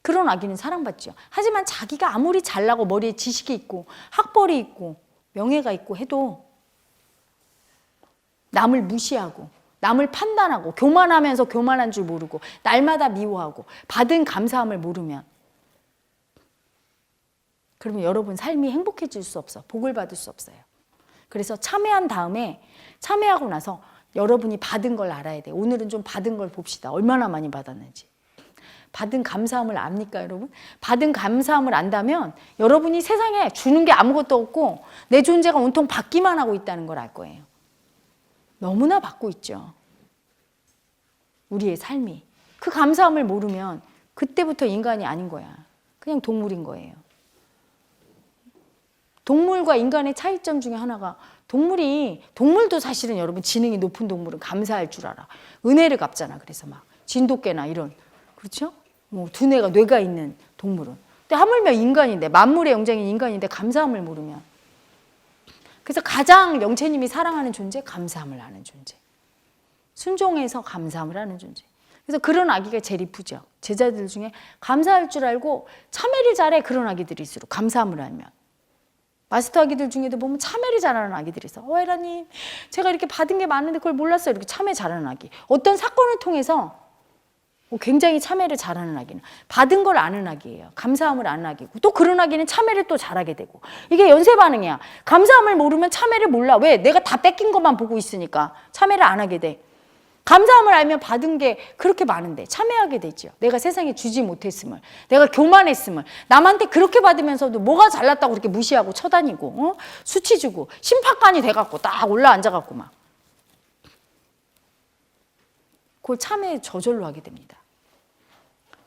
그런 아기는 사랑받죠. 하지만 자기가 아무리 잘나고 머리에 지식이 있고 학벌이 있고 명예가 있고 해도 남을 무시하고 남을 판단하고 교만하면서 교만한 줄 모르고 날마다 미워하고 받은 감사함을 모르면, 그러면 여러분 삶이 행복해질 수 없어. 복을 받을 수 없어요. 그래서 참회한 다음에, 참회하고 나서 여러분이 받은 걸 알아야 돼. 오늘은 좀 받은 걸 봅시다. 얼마나 많이 받았는지. 받은 감사함을 압니까, 여러분? 받은 감사함을 안다면 여러분이 세상에 주는 게 아무것도 없고 내 존재가 온통 받기만 하고 있다는 걸 알 거예요. 너무나 받고 있죠. 우리의 삶이. 그 감사함을 모르면 그때부터 인간이 아닌 거야. 그냥 동물인 거예요. 동물과 인간의 차이점 중에 하나가, 동물도 사실은 여러분 지능이 높은 동물은 감사할 줄 알아. 은혜를 갚잖아. 그래서 막 진돗개나 이런, 그렇죠? 뭐 두뇌가, 뇌가 있는 동물은. 근데 하물며 인간인데, 만물의 영장인 인간인데 감사함을 모르면. 그래서 가장 영체님이 사랑하는 존재, 감사함을 하는 존재. 순종해서 감사함을 하는 존재. 그래서 그런 아기가 제일 이쁘죠. 제자들 중에 감사할 줄 알고 참회를 잘해, 그런 아기들이 있을수록, 감사함을 알면. 마스터 아기들 중에도 보면 참회를 잘하는 아기들이 있어. 에라님, 제가 이렇게 받은 게 많은데 그걸 몰랐어요. 이렇게 참회 잘하는 아기. 어떤 사건을 통해서 굉장히 참회를 잘하는 아기는 받은 걸 아는 아기예요. 감사함을 아는 아기고, 또 그런 아기는 참회를 또 잘하게 되고. 이게 연쇄 반응이야. 감사함을 모르면 참회를 몰라. 왜? 내가 다 뺏긴 것만 보고 있으니까 참회를 안 하게 돼. 감사함을 알면 받은 게 그렇게 많은데 참회하게 되죠. 내가 세상에 주지 못했음을, 내가 교만했음을, 남한테 그렇게 받으면서도 뭐가 잘났다고 그렇게 무시하고 쳐다니고, 수치 주고 심판관이 돼갖고 딱 올라앉아갖고 막, 그걸 참회 저절로 하게 됩니다.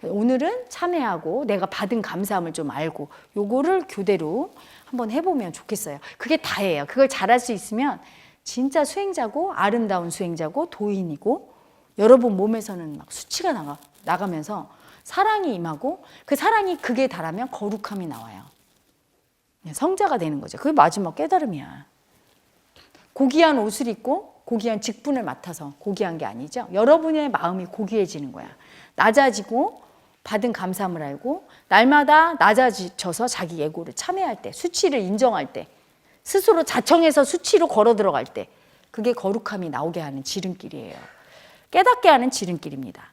오늘은 참회하고 내가 받은 감사함을 좀 알고 요거를 교대로 한번 해보면 좋겠어요. 그게 다예요. 그걸 잘할 수 있으면 진짜 수행자고, 아름다운 수행자고, 도인이고, 여러분 몸에서는 막 수치가 나가면서 사랑이 임하고, 그 사랑이 극에 달하면 거룩함이 나와요. 성자가 되는 거죠. 그게 마지막 깨달음이야. 고귀한 옷을 입고 고귀한 직분을 맡아서 고귀한 게 아니죠. 여러분의 마음이 고귀해지는 거야. 낮아지고 받은 감사함을 알고 날마다 낮아져서 자기 예고를 참회할 때, 수치를 인정할 때, 스스로 자청해서 수치로 걸어 들어갈 때, 그게 거룩함이 나오게 하는 지름길이에요. 깨닫게 하는 지름길입니다.